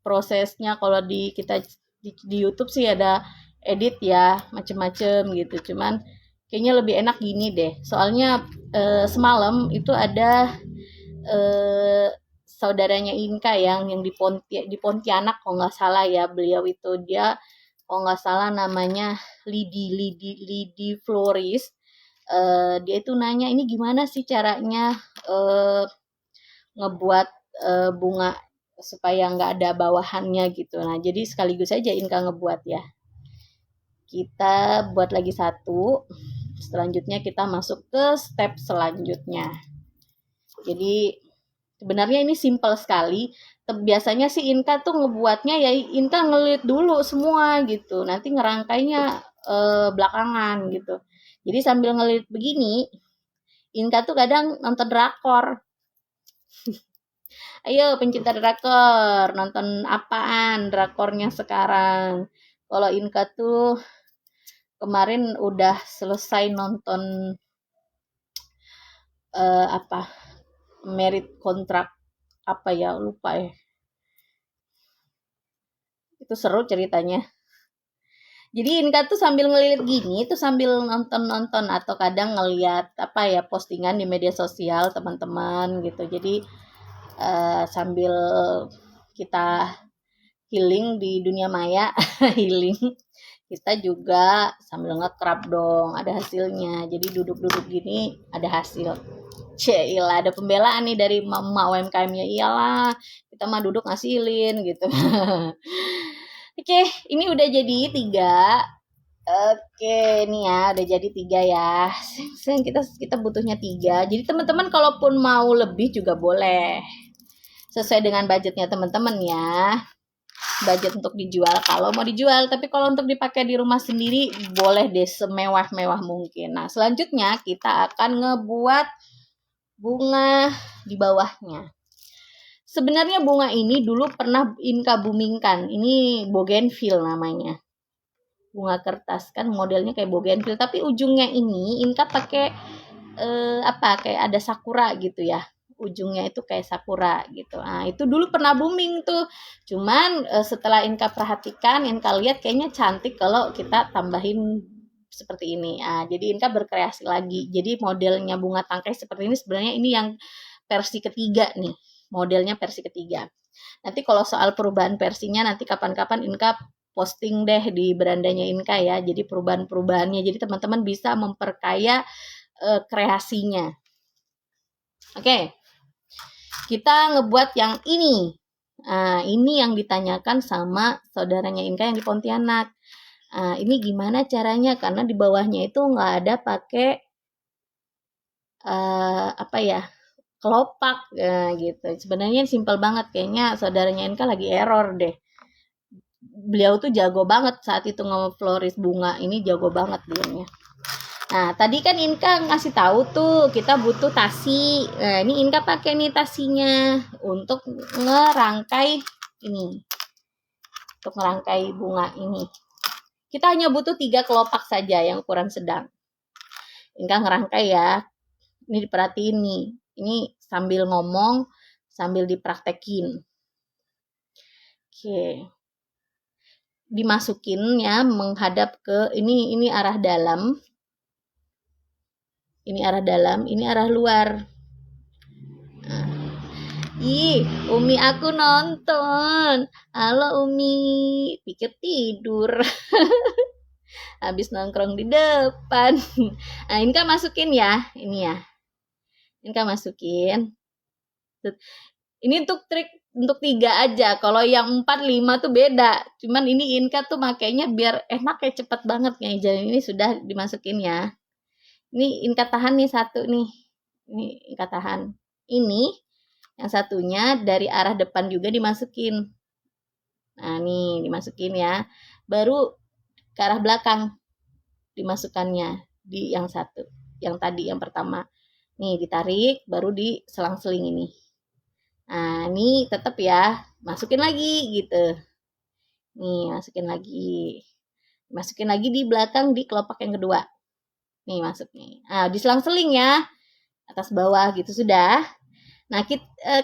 prosesnya kalau kita di YouTube sih ada edit ya macem-macem gitu. Cuman kayaknya lebih enak gini deh. Soalnya semalam itu ada saudaranya Inka yang di Pontianak kalau nggak salah ya, beliau itu dia kalau nggak salah namanya Lidi Floris. Dia itu nanya ini gimana sih caranya ngebuat bunga supaya nggak ada bawahannya gitu. Nah jadi sekaligus aja Inka ngebuat ya. Kita buat lagi satu. Selanjutnya kita masuk ke step selanjutnya. Jadi sebenarnya ini simple sekali. Biasanya sih Inka tuh ngebuatnya ya Inka ngelit dulu semua gitu. Nanti ngerangkainya belakangan gitu. Jadi sambil ngelit begini, Inka tuh kadang nonton drakor. Ayo pencinta drakor, nonton apaan drakornya sekarang? Kalau Inka tuh kemarin udah selesai nonton merit kontrak apa ya lupa ya. Itu seru ceritanya. Jadi Inka tuh sambil ngelilit gini tuh sambil nonton atau kadang ngeliat apa ya postingan di media sosial teman-teman gitu. Jadi sambil kita healing di dunia maya healing, kita juga sambil nge-crop dong, ada hasilnya. Jadi duduk-duduk gini ada hasil. Cila ada pembelaan nih dari mama UMKM-nya. Iyalah kita mah duduk ngasilin gitu. Oke, ini udah jadi 3. Oke, nih ya udah jadi 3 ya. Sayang kita butuhnya 3. Jadi teman-teman kalaupun mau lebih juga boleh. Sesuai dengan budgetnya teman-teman ya. Budget untuk dijual kalau mau dijual, tapi kalau untuk dipakai di rumah sendiri boleh deh semewah-mewah mungkin. Nah, selanjutnya kita akan ngebuat bunga di bawahnya. Sebenarnya bunga ini dulu pernah Inka boomingkan. Ini bougainville namanya. Bunga kertas kan modelnya kayak bougainville, tapi ujungnya ini Inka pakai kayak ada sakura gitu ya. Ujungnya itu kayak sakura gitu. Nah, itu dulu pernah booming tuh. Cuman setelah Inka perhatikan, Inka lihat kayaknya cantik kalau kita tambahin seperti ini. Nah, jadi Inka berkreasi lagi. Jadi modelnya bunga tangkai seperti ini sebenarnya ini yang versi ketiga nih. Modelnya versi ketiga. Nanti kalau soal perubahan versinya nanti kapan-kapan Inka posting deh di berandanya Inka ya. Jadi perubahan-perubahannya. Jadi teman-teman bisa memperkaya kreasinya. Oke. Kita ngebuat yang ini. Nah, ini yang ditanyakan sama saudaranya Inka yang di Pontianak. Nah, ini gimana caranya? Karena di bawahnya itu nggak ada pakai kelopak gitu. Sebenarnya simpel banget. Kayaknya saudaranya Inka lagi error deh. Beliau tuh jago banget saat itu ngefloris bunga. Ini jago banget dianya. Nah, tadi kan Inka ngasih tahu tuh kita butuh tasi. Nah, ini Inka pakai nih tasinya untuk ngerangkai ini. Untuk ngerangkai bunga ini. Kita hanya butuh 3 kelopak saja yang ukuran sedang. Inka ngerangkai ya. Ini diperhatiin nih. Ini sambil ngomong, sambil dipraktekin. Oke. Dimasukin ya menghadap ke ini arah dalam. Ini arah dalam, ini arah luar. Nah. Ih, Umi aku nonton. Halo Umi, pikir tidur. Habis nongkrong di depan. Nah, Inka masukin ya, ini ya. Inka masukin. Ini untuk trik untuk 3 aja. Kalau yang 4, 5 tuh beda. Cuman ini Inka tuh makainya biar enak kayak cepet banget nih. Jadi ini sudah dimasukin ya. Ini Inka tahan nih satu nih. Ini Inka tahan. Ini yang satunya dari arah depan juga dimasukin. Nah, nih dimasukin ya. Baru ke arah belakang dimasukkannya di yang satu. Yang tadi yang pertama. Nih ditarik baru diselang-seling ini. Nah, ini tetap ya, masukin lagi gitu. Nih, masukin lagi. Masukin lagi di belakang di kelopak yang kedua. Nih, masuk nih. Nah, diselang-seling ya. Atas bawah gitu sudah. Nah,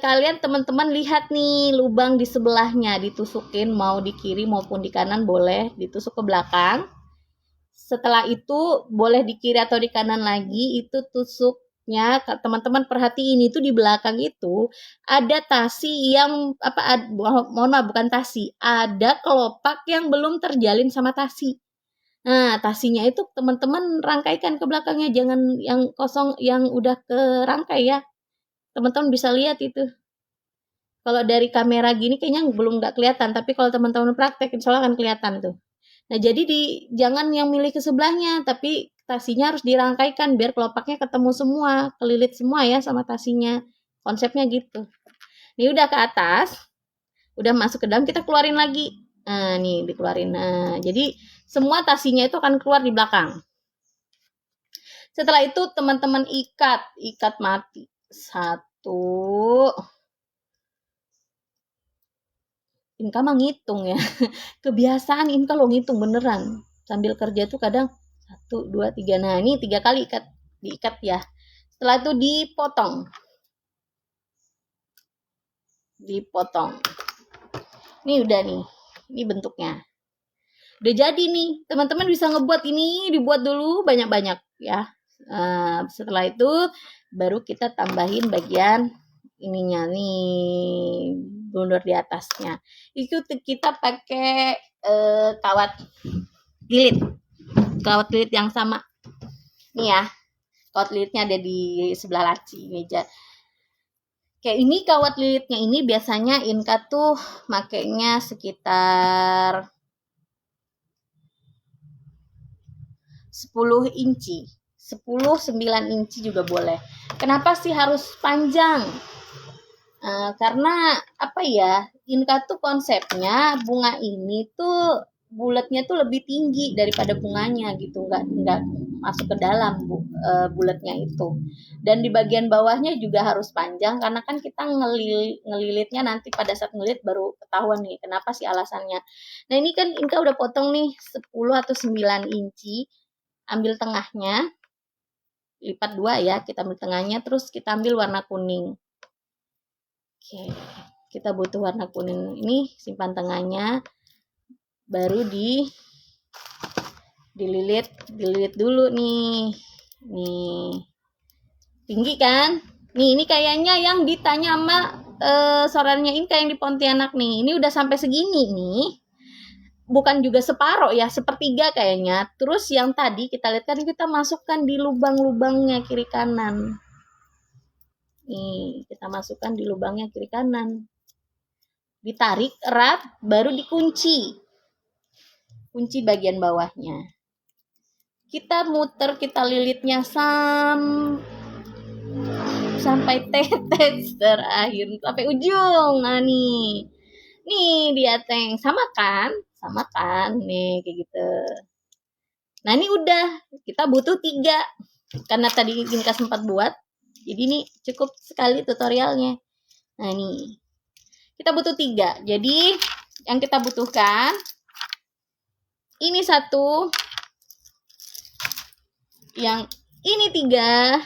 kalian teman-teman lihat nih lubang di sebelahnya ditusukin mau di kiri maupun di kanan boleh ditusuk ke belakang. Setelah itu boleh di kiri atau di kanan lagi itu tusuknya teman-teman perhatiin itu di belakang itu ada tasi yang mohon maaf bukan tasi, ada kelopak yang belum terjalin sama tasi. Nah, tasinya itu teman-teman rangkaikan ke belakangnya, jangan yang kosong yang udah kerangkai ya. Teman-teman bisa lihat itu. Kalau dari kamera gini kayaknya belum nggak kelihatan, tapi kalau teman-teman praktek insya Allah akan kelihatan tuh. Nah, jadi jangan yang milih ke sebelahnya, tapi tasinya harus dirangkaikan biar kelopaknya ketemu semua, kelilit semua ya sama tasinya. Konsepnya gitu. Ini udah ke atas, udah masuk ke dalam, kita keluarin lagi. Nah, nih dikeluarin. Nah, jadi semua tasinya itu akan keluar di belakang. Setelah itu teman-teman ikat mati. 1. Inka mah ngitung ya. Kebiasaan Inka lo ngitung beneran. Sambil kerja tuh kadang 1, 2, 3. Nah, ini 3 kali diikat ya. Setelah itu dipotong. Ini udah nih. Ini bentuknya. Udah jadi nih. Teman-teman bisa ngebuat ini, dibuat dulu banyak-banyak ya. Setelah itu baru kita tambahin bagian ininya nih, bundur di atasnya. Itu kita pakai kawat lilit yang sama. Nih ya, kawat lilitnya ada di sebelah laci meja. Kayak ini kawat lilitnya ini biasanya Inka tuh makainya sekitar 10 inci. 9 inci juga boleh. Kenapa sih harus panjang? Karena apa ya, Inka tuh konsepnya bunga ini tuh bulatnya tuh lebih tinggi daripada bunganya gitu, nggak masuk ke dalam bulatnya itu. Dan di bagian bawahnya juga harus panjang karena kan kita ngelilitnya nanti pada saat ngelilit baru ketahuan nih kenapa sih alasannya. Nah, ini kan Inka udah potong nih 10 atau 9 inci. Ambil tengahnya, lipat 2 ya, kita ambil tengahnya, terus kita ambil warna kuning. Oke, kita butuh warna kuning ini, simpan tengahnya, baru dililit dulu nih, tinggi kan? Nih, ini kayaknya yang ditanya sama saudaranya Inka yang di Pontianak nih, ini udah sampai segini nih. Bukan juga separuh ya, sepertiga kayaknya. Terus yang tadi kita lihat kan kita masukkan di lubang-lubangnya kiri kanan. Nih, kita masukkan di lubangnya kiri kanan. Ditarik erat, baru dikunci. Kunci bagian bawahnya. Kita muter, kita lilitnya sampai tetes terakhir, sampai ujung. Nah, nih dia Teng, sama kan nih kayak gitu. Nah, ini udah kita butuh 3 karena tadi Inka sempat buat, jadi ini cukup sekali tutorialnya. Nah, ini kita butuh 3, jadi yang kita butuhkan ini 1, yang ini 3,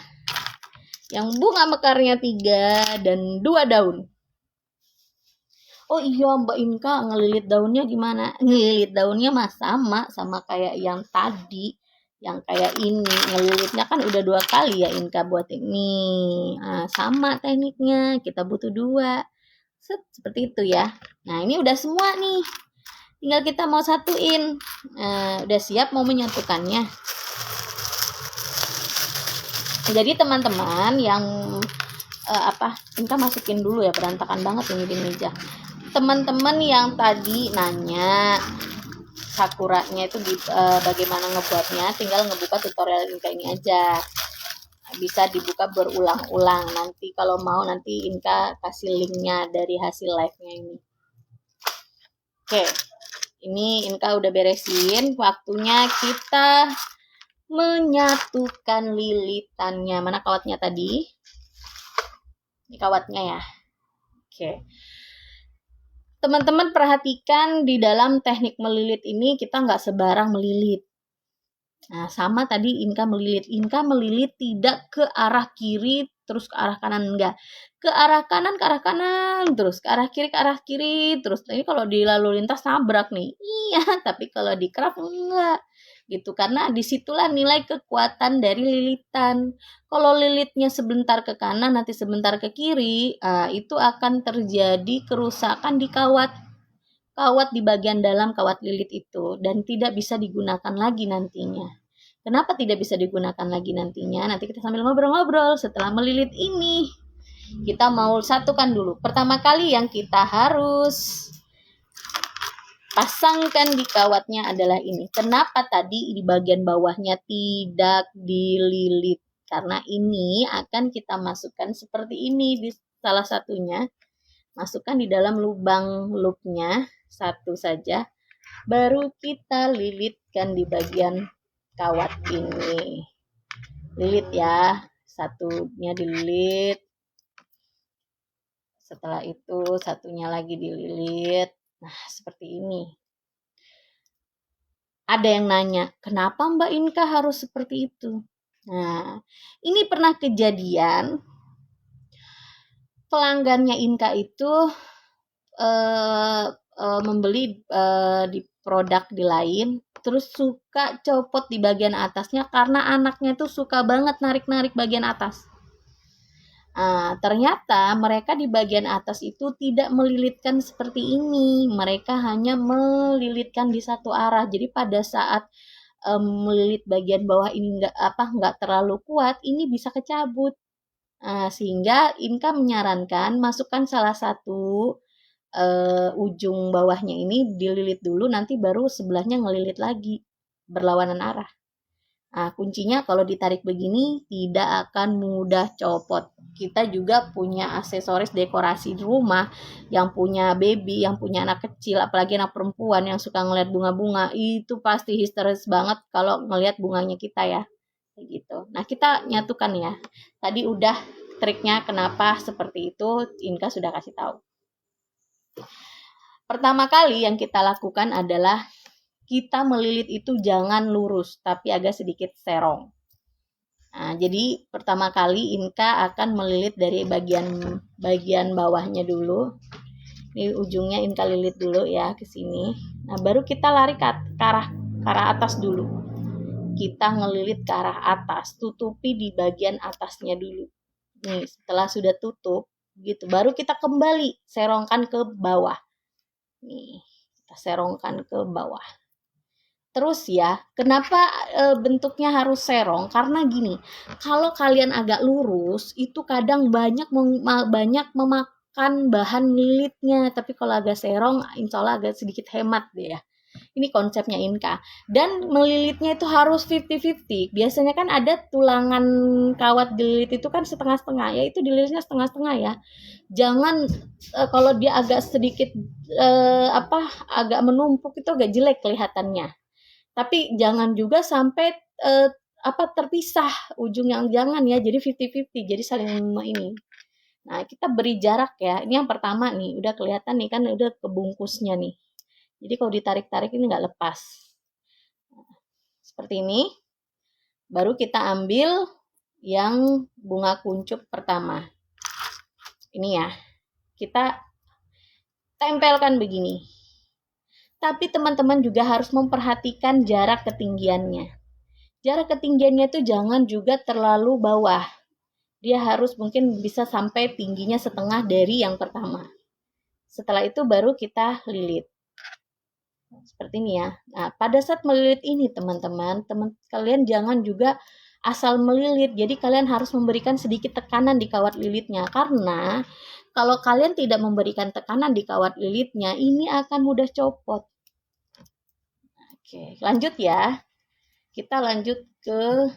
yang bunga mekarnya 3, dan 2 daun. Oh iya, Mbak Inka ngelilit daunnya gimana? Ngelilit daunnya mah sama kayak yang tadi, yang kayak ini. Ngelilitnya kan udah 2 kali ya Inka buat ini. Nah, sama tekniknya, kita butuh 2. Seperti itu ya. Nah, ini udah semua nih. Tinggal kita mau satuin. Udah siap mau menyatukannya. Jadi teman-teman yang Inka masukin dulu ya, berantakan banget ini di meja. Teman-teman yang tadi nanya sakuranya itu bagaimana ngebuatnya, tinggal ngebuka tutorial Inka ini aja. Bisa dibuka berulang-ulang. Nanti kalau mau nanti Inka kasih linknya dari hasil live-nya ini. Oke, ini Inka udah beresin. Waktunya kita menyatukan lilitannya. Mana kawatnya tadi? Ini kawatnya ya. Oke. Teman-teman perhatikan di dalam teknik melilit ini kita nggak sebarang melilit. Nah, sama tadi Inka melilit. Inka melilit tidak ke arah kiri terus ke arah kanan, enggak. Ke arah kanan, terus ke arah kiri, terus. Ini kalau di lalu lintas nabrak nih. Iya, tapi kalau di craft enggak. Gitu, karena disitulah nilai kekuatan dari lilitan. Kalau lilitnya sebentar ke kanan, nanti sebentar ke kiri, itu akan terjadi kerusakan di kawat di bagian dalam kawat lilit itu, dan tidak bisa digunakan lagi nantinya. Kenapa tidak bisa digunakan lagi nantinya? Nanti kita sambil ngobrol-ngobrol setelah melilit ini. Kita mau satukan dulu. Pertama kali yang kita harus pasangkan di kawatnya adalah ini. Kenapa tadi di bagian bawahnya tidak dililit? Karena ini akan kita masukkan seperti ini di salah satunya. Masukkan di dalam lubang loopnya satu saja. Baru kita lilitkan di bagian kawat ini. Lilit ya, satunya dililit. Setelah itu satunya lagi dililit. Nah, seperti ini. Ada yang nanya, kenapa Mbak Inka harus seperti itu? Nah, ini pernah kejadian pelanggannya Inka itu membeli di produk di lain, terus suka copot di bagian atasnya karena anaknya tuh suka banget narik-narik bagian atas. Ternyata mereka di bagian atas itu tidak melilitkan seperti ini. Mereka hanya melilitkan di satu arah. Jadi pada saat melilit bagian bawah ini nggak terlalu kuat, ini bisa kecabut. Sehingga Inka menyarankan masukkan salah satu ujung bawahnya ini dililit dulu, nanti baru sebelahnya ngelilit lagi berlawanan arah. Kuncinya kalau ditarik begini tidak akan mudah copot. Kita juga punya aksesoris dekorasi di rumah, yang punya baby, yang punya anak kecil, apalagi anak perempuan yang suka ngeliat bunga-bunga, itu pasti histeris banget kalau ngeliat bunganya kita ya. Kayak gitu. Nah, kita nyatukan ya. Tadi udah triknya kenapa seperti itu, Inka sudah kasih tahu. Pertama kali yang kita lakukan adalah kita melilit itu jangan lurus, tapi agak sedikit serong. Jadi pertama kali Inka akan melilit dari bagian bawahnya dulu. Ini ujungnya Inka lilit dulu ya ke sini. Nah, baru kita lari ke arah atas dulu. Kita ngelilit ke arah atas, tutupi di bagian atasnya dulu. Nih, setelah sudah tutup, gitu, baru kita kembali serongkan ke bawah. Nih, kita serongkan ke bawah. Terus ya, kenapa bentuknya harus serong? Karena gini, kalau kalian agak lurus, itu kadang banyak memakan bahan lilitnya. Tapi kalau agak serong, insya Allah agak sedikit hemat deh ya. Ini konsepnya Inka. Dan melilitnya itu harus 50-50. Biasanya kan ada tulangan kawat dililit itu kan setengah-setengah. Ya itu dililitnya setengah-setengah ya. Jangan kalau dia agak sedikit agak menumpuk itu agak jelek kelihatannya. Tapi jangan juga sampai terpisah ujung, yang jangan ya. Jadi 50-50. Jadi saling ini. Nah, kita beri jarak ya. Ini yang pertama nih, udah kelihatan nih kan udah kebungkusnya nih. Jadi kalau ditarik-tarik ini nggak lepas. Seperti ini. Baru kita ambil yang bunga kuncup pertama. Ini ya. Kita tempelkan begini. Tapi teman-teman juga harus memperhatikan jarak ketinggiannya. Jarak ketinggiannya itu jangan juga terlalu bawah. Dia harus mungkin bisa sampai tingginya setengah dari yang pertama. Setelah itu baru kita lilit. Seperti ini ya. Nah, pada saat melilit ini teman-teman, kalian jangan juga asal melilit. Jadi kalian harus memberikan sedikit tekanan di kawat lilitnya, karena kalau kalian tidak memberikan tekanan di kawat lilitnya, ini akan mudah copot. Oke, lanjut ya. Kita lanjut ke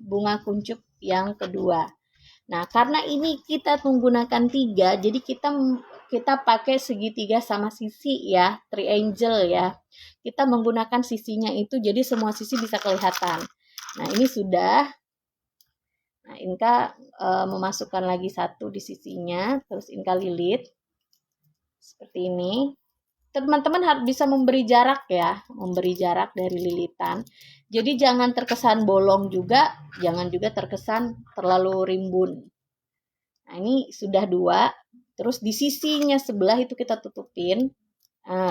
bunga kuncup yang kedua. Nah, karena ini kita menggunakan 3, jadi kita pakai segitiga sama sisi ya, triangle ya. Kita menggunakan sisinya itu jadi semua sisi bisa kelihatan. Nah, ini sudah. Nah, Inka memasukkan lagi satu di sisinya, terus Inka lilit seperti ini. Teman-teman harus bisa memberi jarak ya, memberi jarak dari lilitan. Jadi jangan terkesan bolong juga, jangan juga terkesan terlalu rimbun. Nah, ini sudah 2. Terus di sisinya sebelah itu kita tutupin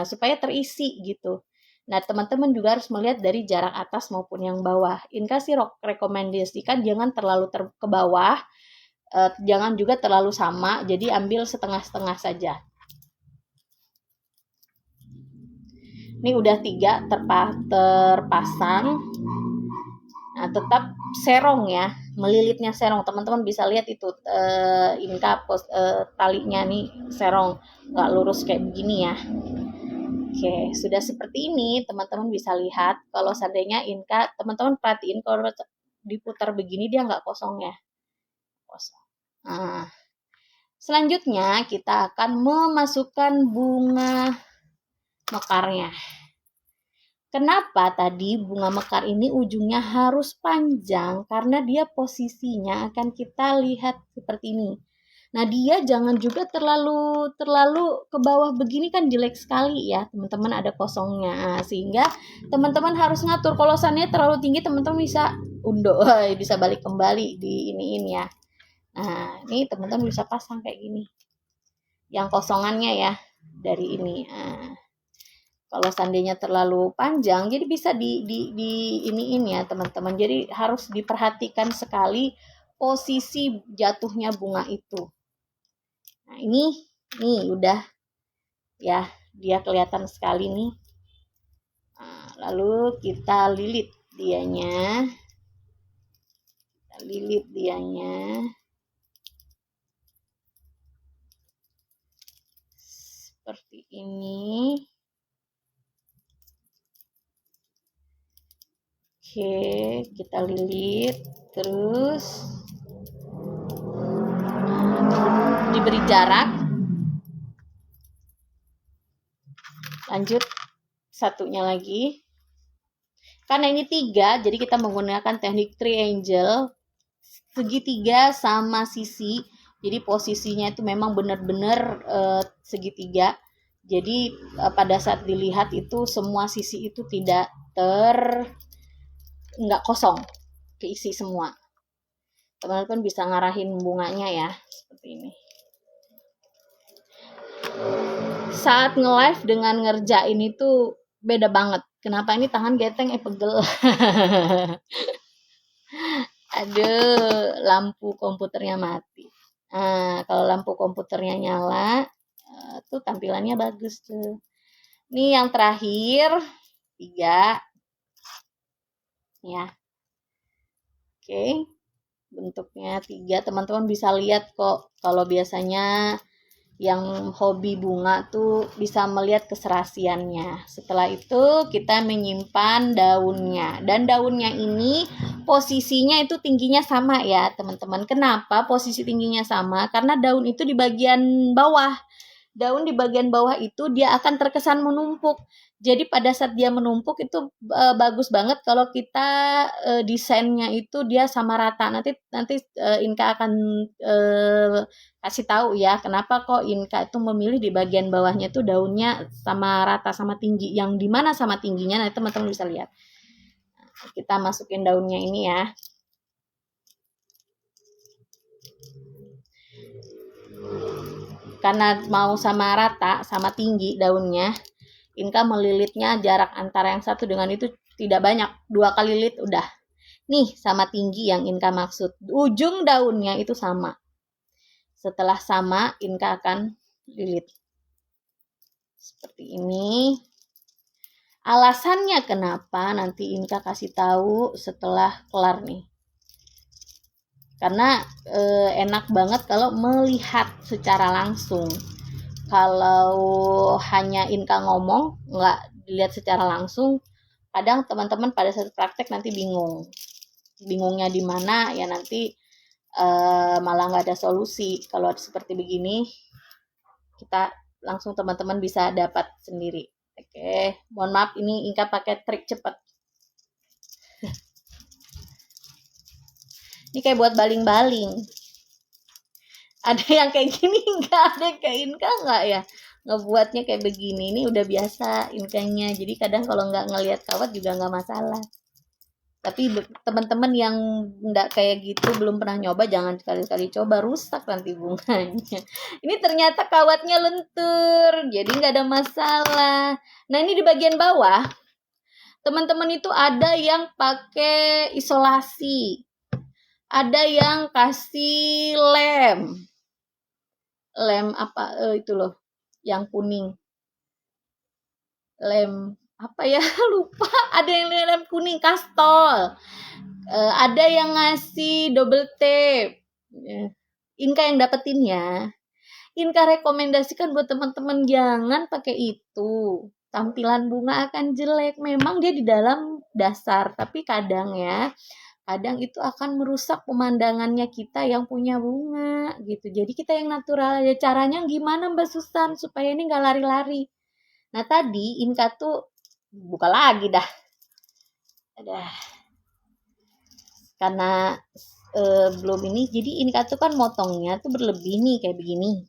supaya terisi gitu. Nah, teman-teman juga harus melihat dari jarak atas maupun yang bawah. Inka sih rekomendasikan jangan terlalu ke bawah, jangan juga terlalu sama, jadi ambil setengah-setengah saja. Ini udah 3 terpasang. Nah, tetap serong ya, melilitnya serong. Teman-teman bisa lihat itu Inka talinya nih serong, nggak lurus kayak begini ya. Oke, sudah seperti ini teman-teman bisa lihat. Kalau seandainya Inka, teman-teman perhatiin kalau diputar begini dia nggak kosong ya, kosong. Nah, selanjutnya kita akan memasukkan bunga mekarnya. Kenapa tadi bunga mekar ini ujungnya harus panjang? Karena dia posisinya akan kita lihat seperti ini. Nah, dia jangan juga terlalu ke bawah begini kan jelek sekali ya, teman-teman, ada kosongnya. Sehingga teman-teman harus ngatur. Kalau seandainya terlalu tinggi, teman-teman bisa unduh, bisa balik kembali di iniin ya. Nah, ini teman-teman bisa pasang kayak gini. Yang kosongannya ya dari ini. Nah, kalau seandainya terlalu panjang, jadi bisa di iniin ya teman-teman. Jadi harus diperhatikan sekali posisi jatuhnya bunga itu. Nah, ini udah ya, dia kelihatan sekali nih. Nah, lalu kita lilit dianya. Seperti ini. Oke, kita lilit terus diberi jarak. Lanjut satunya lagi. Karena ini 3, jadi kita menggunakan teknik triangle, segitiga sama sisi. Jadi posisinya itu memang benar-benar segitiga. Jadi pada saat dilihat itu semua sisi itu tidak nggak kosong, keisi semua. Teman-teman bisa ngarahin bunganya ya, seperti ini. Saat nge-live dengan ngerjain itu beda banget. Kenapa ini tangan geteng pegel. Aduh, lampu komputernya mati. Nah, kalau lampu komputernya nyala, tuh tampilannya bagus tuh. Ini yang terakhir, 3. Ya. Oke. Bentuknya 3. Teman-teman bisa lihat kok. Kalau biasanya yang hobi bunga tuh bisa melihat keserasiannya. Setelah itu kita menyimpan daunnya. Dan daunnya ini posisinya itu tingginya sama ya teman-teman. Kenapa posisi tingginya sama? Karena daun itu di bagian bawah. Daun di bagian bawah itu dia akan terkesan menumpuk. Jadi pada saat dia menumpuk itu bagus banget kalau kita desainnya itu dia sama rata. Nanti Inka akan kasih tahu ya kenapa kok Inka itu memilih di bagian bawahnya tuh daunnya sama rata sama tinggi. Yang dimana sama tingginya nanti teman-teman bisa lihat. Kita masukin daunnya ini ya. Karena mau sama rata, sama tinggi daunnya, Inka melilitnya jarak antara yang satu dengan itu tidak banyak. 2 kali lilit udah. Nih, sama tinggi yang Inka maksud. Ujung daunnya itu sama. Setelah sama, Inka akan lilit. Seperti ini. Alasannya kenapa nanti Inka kasih tahu setelah kelar nih. karena enak banget kalau melihat secara langsung. Kalau hanya Inka ngomong nggak dilihat secara langsung, kadang teman-teman pada saat praktek nanti bingungnya di mana ya, nanti malah nggak ada solusi. Kalau seperti begini kita langsung teman-teman bisa dapat sendiri. Oke, mohon maaf ini Inka pakai trik cepat. Ini kayak buat baling-baling. Ada yang kayak gini nggak? Ada yang kayak Inka nggak ya? Ngebuatnya kayak begini. Ini udah biasa Inkanya. Jadi kadang kalau nggak ngelihat kawat juga nggak masalah. Tapi teman-teman yang nggak kayak gitu, belum pernah nyoba, jangan sekali-kali coba, rusak nanti bunganya. Ini ternyata kawatnya lentur, jadi nggak ada masalah. Nah ini di bagian bawah, teman-teman itu ada yang pakai isolasi, ada yang kasih lem apa itu loh, yang kuning, lem apa ya lupa, ada yang lem kuning kastol. Ada yang ngasih double tape. Inka yang dapetin ya. Inka rekomendasikan buat teman-teman jangan pakai itu. Tampilan bunga akan jelek. Memang dia di dalam dasar, tapi kadang itu akan merusak pemandangannya kita yang punya bunga gitu. Jadi kita yang natural aja. Caranya gimana Mbak Susan supaya ini nggak lari-lari? Nah tadi Inka tuh buka lagi dah. Karena belum ini, jadi Inka tuh kan motongnya tuh berlebih nih kayak begini.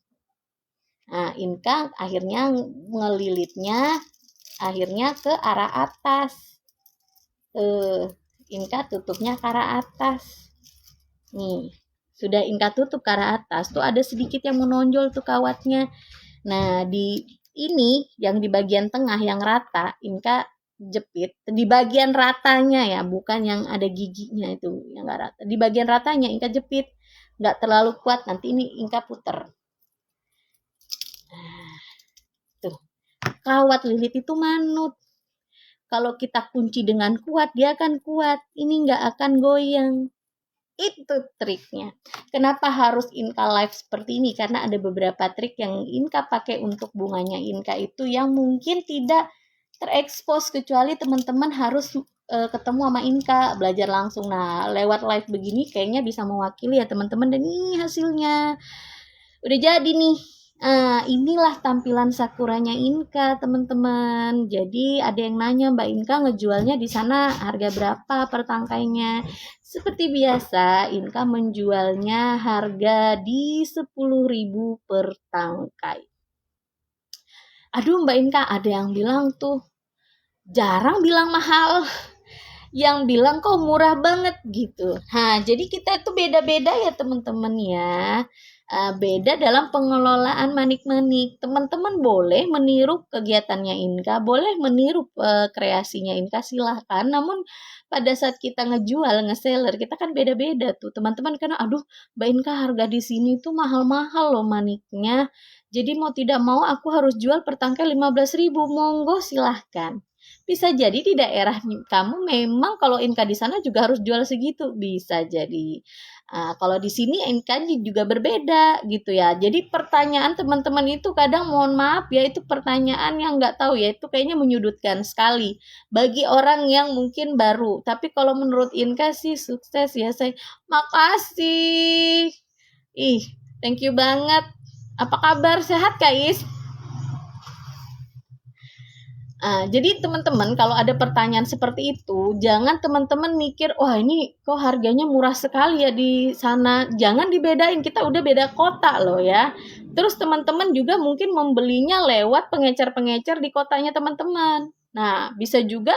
Nah Inka akhirnya ngelilitnya akhirnya ke arah atas. Inka tutupnya ke arah atas. Nih sudah Inka tutup ke arah atas tuh ada sedikit yang menonjol tuh kawatnya. Nah di ini yang di bagian tengah yang rata Inka jepit di bagian ratanya ya, bukan yang ada giginya itu yang nggak rata. Di bagian ratanya Inka jepit, nggak terlalu kuat, nanti ini Inka puter. Tuh, kawat lilit itu manut. Kalau kita kunci dengan kuat, dia akan kuat. Ini nggak akan goyang. Itu triknya. Kenapa harus Inka live seperti ini? Karena ada beberapa trik yang Inka pakai untuk bunganya Inka itu yang mungkin tidak terekspos, kecuali teman-teman harus ketemu sama Inka, belajar langsung. Nah lewat live begini kayaknya bisa mewakili ya teman-teman. Dan ini hasilnya udah jadi nih. Inilah tampilan sakuranya Inka teman-teman. Jadi ada yang nanya, Mbak Inka ngejualnya di sana harga berapa per tangkainya? Seperti biasa Inka menjualnya harga di 10.000 per tangkai. Aduh Mbak Inka, ada yang bilang tuh jarang bilang mahal, yang bilang kok murah banget gitu. Nah jadi kita itu beda-beda ya teman-teman ya. Beda dalam pengelolaan manik-manik. Teman-teman boleh meniru kegiatannya Inka, boleh meniru kreasinya Inka, silahkan. Namun pada saat kita ngejual, nge-seller, kita kan beda-beda tuh teman-teman. Karena aduh Mbak Inka harga di sini tuh mahal-mahal loh maniknya. Jadi mau tidak mau aku harus jual per tangkai 15.000. Monggo silahkan. Bisa jadi di daerah kamu memang kalau Inka di sana juga harus jual segitu, bisa jadi. Kalau di sini Inka juga berbeda gitu ya. Jadi pertanyaan teman-teman itu kadang mohon maaf ya, itu pertanyaan yang nggak tahu ya, itu kayaknya menyudutkan sekali bagi orang yang mungkin baru. Tapi kalau menurut Inka sih sukses ya, saya makasih. Thank you banget. Apa kabar? Sehat Kais? Jadi teman-teman kalau ada pertanyaan seperti itu, jangan teman-teman mikir, wah ini kok harganya murah sekali ya di sana. Jangan dibedain, kita udah beda kota loh ya. Terus teman-teman juga mungkin membelinya lewat pengecer-pengecer di kotanya teman-teman. Nah, bisa juga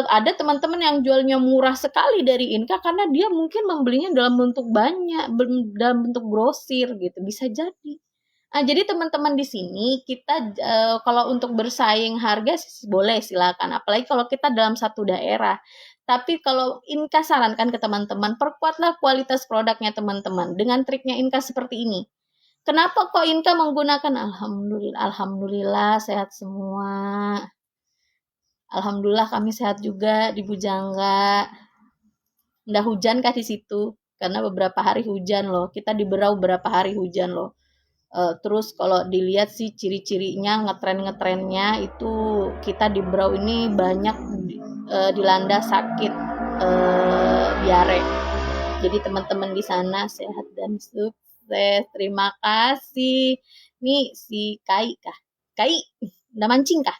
ada teman-teman yang jualnya murah sekali dari Inka karena dia mungkin membelinya dalam bentuk banyak, dalam bentuk grosir gitu, bisa jadi. Jadi teman-teman di sini kita kalau untuk bersaing harga boleh silakan, apalagi kalau kita dalam satu daerah. Tapi kalau Inka sarankan ke teman-teman, perkuatlah kualitas produknya teman-teman dengan triknya Inka seperti ini. Kenapa kok Inka menggunakan? Alhamdulillah sehat semua. Alhamdulillah kami sehat juga di Bujangga. Nggak hujan kah di situ? karena beberapa hari hujan loh. Kita di Berau beberapa hari hujan loh. Terus kalau dilihat sih ciri-cirinya ngetrennya itu kita di Berau ini banyak dilanda sakit diare. Jadi teman-teman di sana sehat dan sukses. Terima kasih. Nih si Kai kah? Kai, udah mancing kah?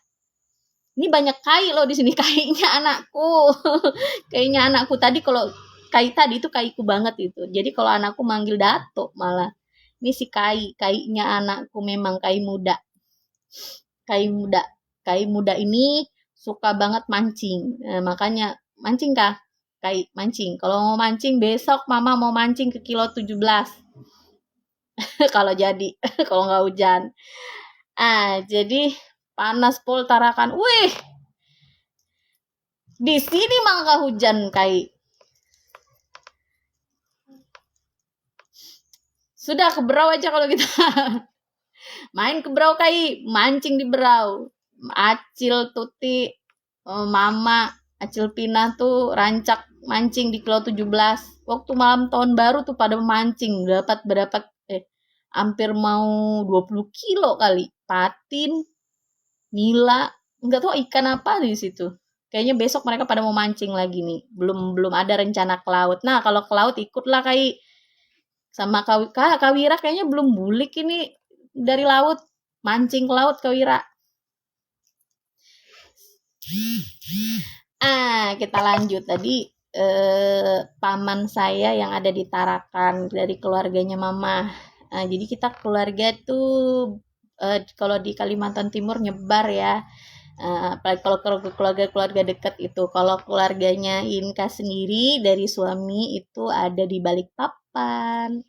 Ini banyak kai loh di sini, kainya anakku. Kayaknya anakku tadi kalau kai tadi itu kaiku banget itu. Jadi kalau anakku manggil Dato malah. Ini si kainya anakku memang kai muda. Kai muda ini suka banget mancing. Makanya mancing kah? Kai mancing. Kalau mau mancing besok mama mau mancing ke kilo 17. Kalau jadi, kalau nggak hujan. Jadi panas pol Tarakan. Wih, di sini mah nggak hujan Kai. Sudah ke Berau aja kalau kita main ke Berau Kai, mancing di Berau. Acil, Tuti, Mama, Acil Pina tuh rancak mancing di kilo 17. Waktu malam tahun baru tuh pada mancing, dapat berapa hampir mau 20 kilo kali. Patin, nila, enggak tahu ikan apa di situ. Kayaknya besok mereka pada mau mancing lagi nih. Belum ada rencana ke laut. Nah, kalau ke laut ikutlah Kai. Sama Kawira kayaknya belum bulik ini dari laut. Mancing ke laut Kawira. Kita lanjut tadi paman saya yang ada di Tarakan dari keluarganya Mama. Jadi kita keluarga tuh kalau di Kalimantan Timur nyebar ya. Apalagi kalau keluarga dekat itu. Kalau keluarganya Inka sendiri dari suami itu ada di Balikpapan.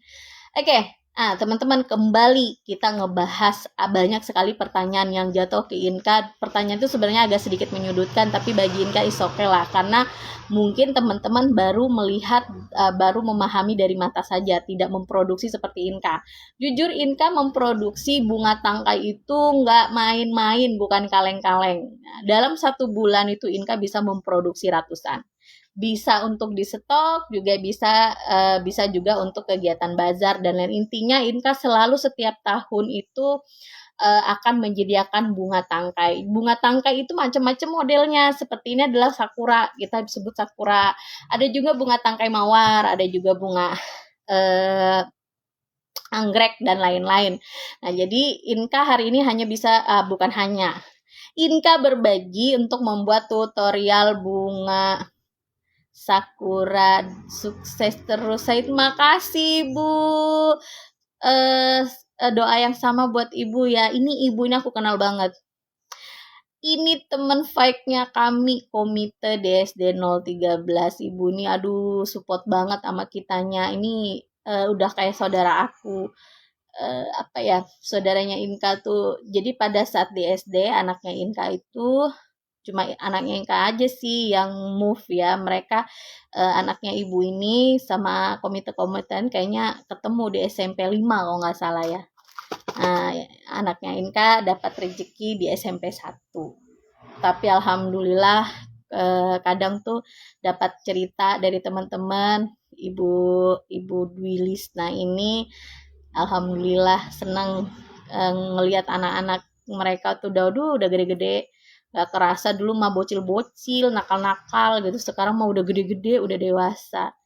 Oke, teman-teman kembali kita ngebahas banyak sekali pertanyaan yang jatuh ke Inka. Pertanyaan itu sebenarnya agak sedikit menyudutkan, tapi bagi Inka is okay lah, karena mungkin teman-teman baru melihat, baru memahami dari mata saja, tidak memproduksi seperti Inka. Jujur Inka memproduksi bunga tangkai itu nggak main-main, bukan kaleng-kaleng. Nah, dalam 1 bulan itu Inka bisa memproduksi ratusan. Bisa untuk di stok, juga bisa juga untuk kegiatan bazar dan lain. Intinya Inka selalu setiap tahun itu akan menyediakan bunga tangkai. Bunga tangkai itu macam-macam modelnya. Seperti ini adalah sakura, kita disebut sakura. Ada juga bunga tangkai mawar, ada juga bunga anggrek dan lain-lain. Nah, jadi Inka hari ini hanya bisa bukan hanya. Inka berbagi untuk membuat tutorial bunga sakura. Sukses terus. Terima kasih Bu. Doa yang sama buat Ibu ya. Ini Ibu ini aku kenal banget. Ini teman fight-nya kami komite DSD 013. Ibu ini aduh support banget sama kitanya. Ini udah kayak saudara aku. Saudaranya Inka tuh. Jadi pada saat di SD anaknya Inka itu cuma anaknya Inka aja sih yang move ya. Mereka anaknya ibu ini sama komite-komitean kayaknya ketemu di SMP 5 kalau nggak salah ya. Anaknya Inka dapat rezeki di SMP 1. Tapi alhamdulillah kadang tuh dapat cerita dari teman-teman Ibu Dwi Lisna ini, alhamdulillah senang ngelihat anak-anak mereka tuh udah gede-gede. Gak kerasa dulu mah bocil-bocil, nakal-nakal gitu. Sekarang mah udah gede-gede, udah dewasa.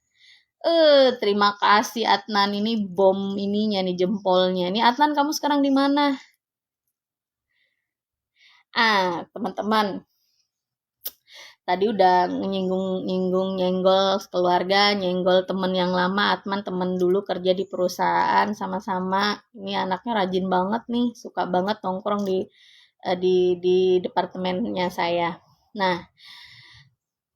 Terima kasih Adnan, ini bom ininya nih, jempolnya. Nih Adnan, kamu sekarang di mana? Teman-teman. Tadi udah nyenggol keluarga, nyenggol temen yang lama. Adnan temen dulu kerja di perusahaan sama-sama. Ini anaknya rajin banget nih, suka banget nongkrong di departemennya saya. Nah,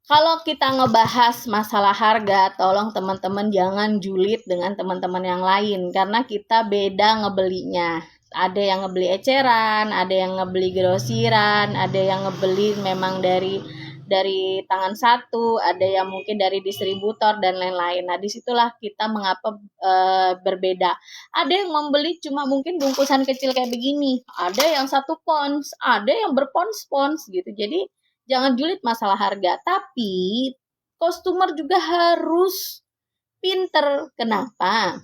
kalau kita ngebahas masalah harga, tolong teman-teman jangan julid dengan teman-teman yang lain, karena kita beda ngebelinya. Ada yang ngebeli eceran, ada yang ngebeli grosiran, ada yang ngebeli memang dari tangan satu, ada yang mungkin dari distributor dan lain-lain. Nah, disitulah kita mengapa berbeda. Ada yang membeli cuma mungkin bungkusan kecil kayak begini, ada yang 1 pons, ada yang berpons-pons gitu. Jadi jangan julid masalah harga, tapi customer juga harus Pinter. Kenapa?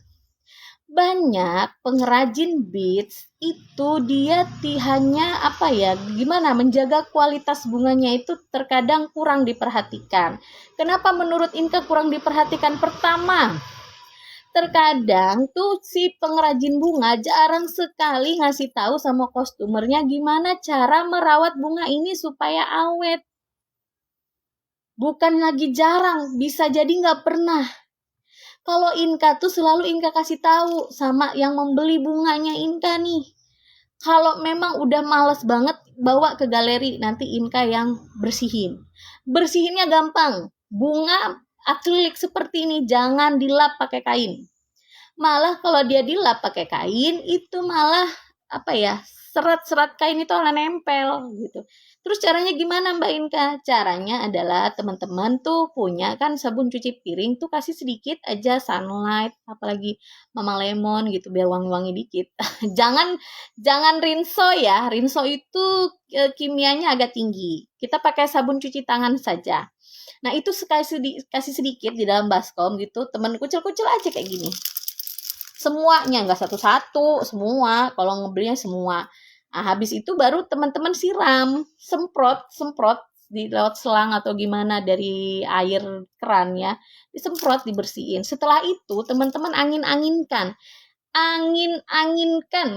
Banyak pengrajin beads itu dia hanya gimana menjaga kualitas bunganya itu terkadang kurang diperhatikan. Kenapa menurut Inka kurang diperhatikan? Pertama, terkadang tuh si pengrajin bunga jarang sekali ngasih tahu sama kostumernya gimana cara merawat bunga ini supaya awet. Bukan lagi jarang, bisa jadi nggak pernah. Kalau Inka tuh selalu Inka kasih tahu sama yang membeli bunganya Inka nih. Kalau memang udah males banget, bawa ke galeri, nanti Inka yang bersihin. Bersihinnya gampang. Bunga akrilik seperti ini jangan dilap pakai kain. Malah kalau dia dilap pakai kain itu malah serat-serat kain itu akan nempel gitu. Terus caranya gimana Mbak Inka? Caranya adalah teman-teman tuh punya kan sabun cuci piring tuh kasih sedikit aja sunlight, apalagi Mama Lemon gitu biar wangi-wangi dikit. jangan rinso ya. Rinso itu kimianya agak tinggi. Kita pakai sabun cuci tangan saja. Nah, itu kasih sedikit di dalam baskom gitu. Teman kucil-kucil aja kayak gini. Semuanya, nggak satu-satu, semua. Kalau ngebelinya semua. Nah, habis itu baru teman-teman siram, semprot di lewat selang atau gimana dari air keran ya. Disemprot, dibersihin. Setelah itu teman-teman angin-anginkan,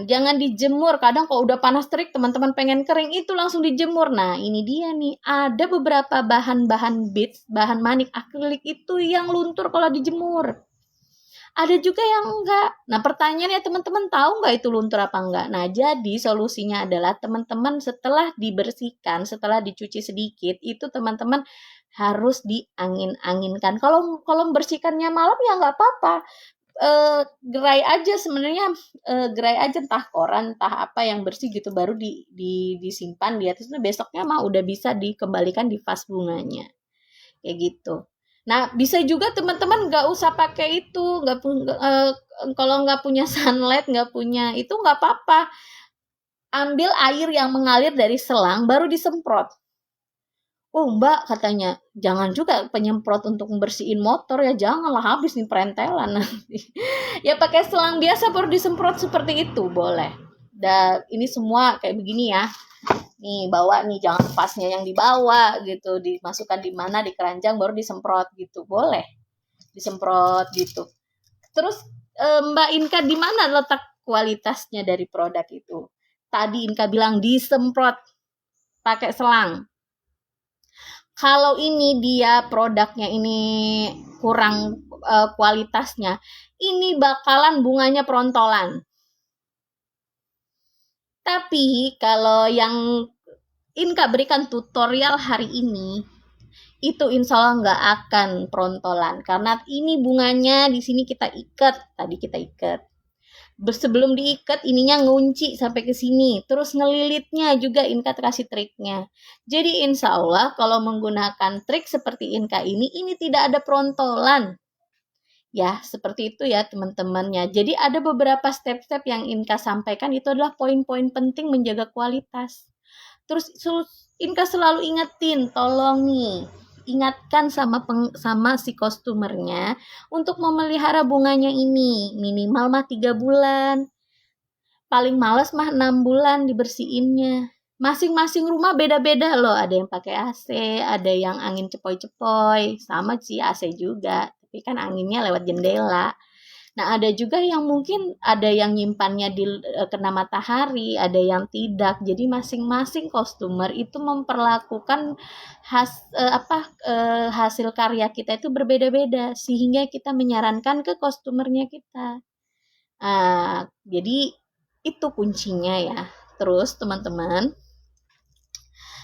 jangan dijemur. Kadang kalau udah panas terik teman-teman pengen kering itu langsung dijemur. Nah, ini dia nih, ada beberapa bahan-bahan beads, bahan manik akrilik itu yang luntur kalau dijemur. Ada juga yang enggak. Nah, pertanyaannya teman-teman tahu nggak itu luntur apa enggak? Nah, jadi solusinya adalah teman-teman setelah dibersihkan, setelah dicuci sedikit, itu teman-teman harus diangin-anginkan. Kalau membersihkannya malam ya nggak apa-apa. Gerai aja sebenarnya, gerai aja entah koran, entah apa yang bersih gitu, baru disimpan di atas. Besoknya mah udah bisa dikembalikan di vas bunganya. Kayak gitu. Nah, bisa juga teman-teman nggak usah pakai itu, kalau nggak punya sunlight, nggak punya itu nggak apa-apa. Ambil air yang mengalir dari selang, baru disemprot. Oh Mbak, katanya, jangan juga penyemprot untuk membersihin motor ya, janganlah habis nih perentelan nanti. Ya pakai selang biasa baru disemprot seperti itu, boleh. Dan ini semua kayak begini ya. Nih bawa nih, jangan pasnya yang dibawa gitu, dimasukkan di mana di keranjang baru disemprot gitu, boleh disemprot gitu. Terus Mbak Inka, di mana letak kualitasnya dari produk itu? Tadi Inka bilang disemprot pakai selang. Kalau ini dia produknya ini kurang kualitasnya, ini bakalan bunganya perontolan. Tapi kalau yang Inka berikan tutorial hari ini, itu insya Allah nggak akan perontolan. Karena ini bunganya di sini kita ikat. Tadi kita ikat. Sebelum diikat, ininya ngunci sampai ke sini. Terus ngelilitnya juga Inka kasih triknya. Jadi insya Allah kalau menggunakan trik seperti Inka ini tidak ada perontolan. Ya, seperti itu ya teman-temannya. Jadi ada beberapa step-step yang Inka sampaikan, itu adalah poin-poin penting menjaga kualitas. Terus Inka selalu ingetin, tolong nih, ingatkan sama si kostumernya untuk memelihara bunganya ini. Minimal mah 3 bulan. Paling males mah 6 bulan dibersihinnya. Masing-masing rumah beda-beda loh. Ada yang pakai AC, ada yang angin cepoi-cepoi. Sama sih AC juga. Tapi kan anginnya lewat jendela. Nah, ada juga yang mungkin ada yang nyimpannya di kena matahari, ada yang tidak. Jadi masing-masing kostumer itu memperlakukan hasil karya kita itu berbeda-beda, sehingga kita menyarankan ke kostumernya kita. Jadi itu kuncinya ya. Terus teman-teman,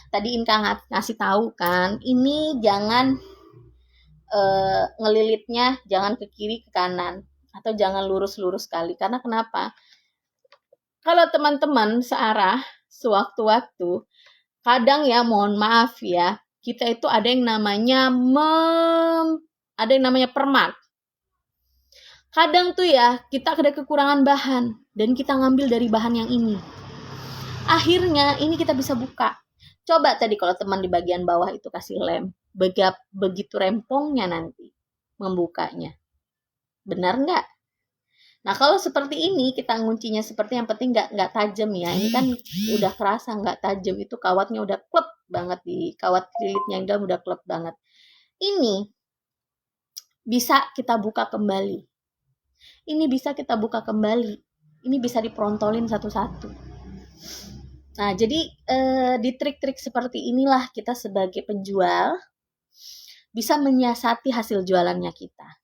tadi Inka ngasih tahu kan, ini jangan ngelilitnya jangan ke kiri ke kanan, atau jangan lurus-lurus sekali. Karena kenapa? Kalau teman-teman searah sewaktu-waktu, kadang ya mohon maaf ya, kita itu ada yang namanya permak. Kadang tuh ya kita ada kekurangan bahan dan kita ngambil dari bahan yang ini. Akhirnya ini kita bisa buka. Coba tadi kalau teman di bagian bawah itu kasih lem, begitu rempongnya nanti membukanya. Benar nggak? Nah, kalau seperti ini kita nguncinya seperti yang penting nggak tajam ya. Ini kan udah kerasa nggak tajam, itu kawatnya udah klep banget di kawat lilitnya yang dalam udah klep banget. Ini bisa kita buka kembali. Ini bisa kita buka kembali. Ini bisa diprontolin satu-satu. Nah, jadi di trik-trik seperti inilah kita sebagai penjual bisa menyiasati hasil jualannya kita.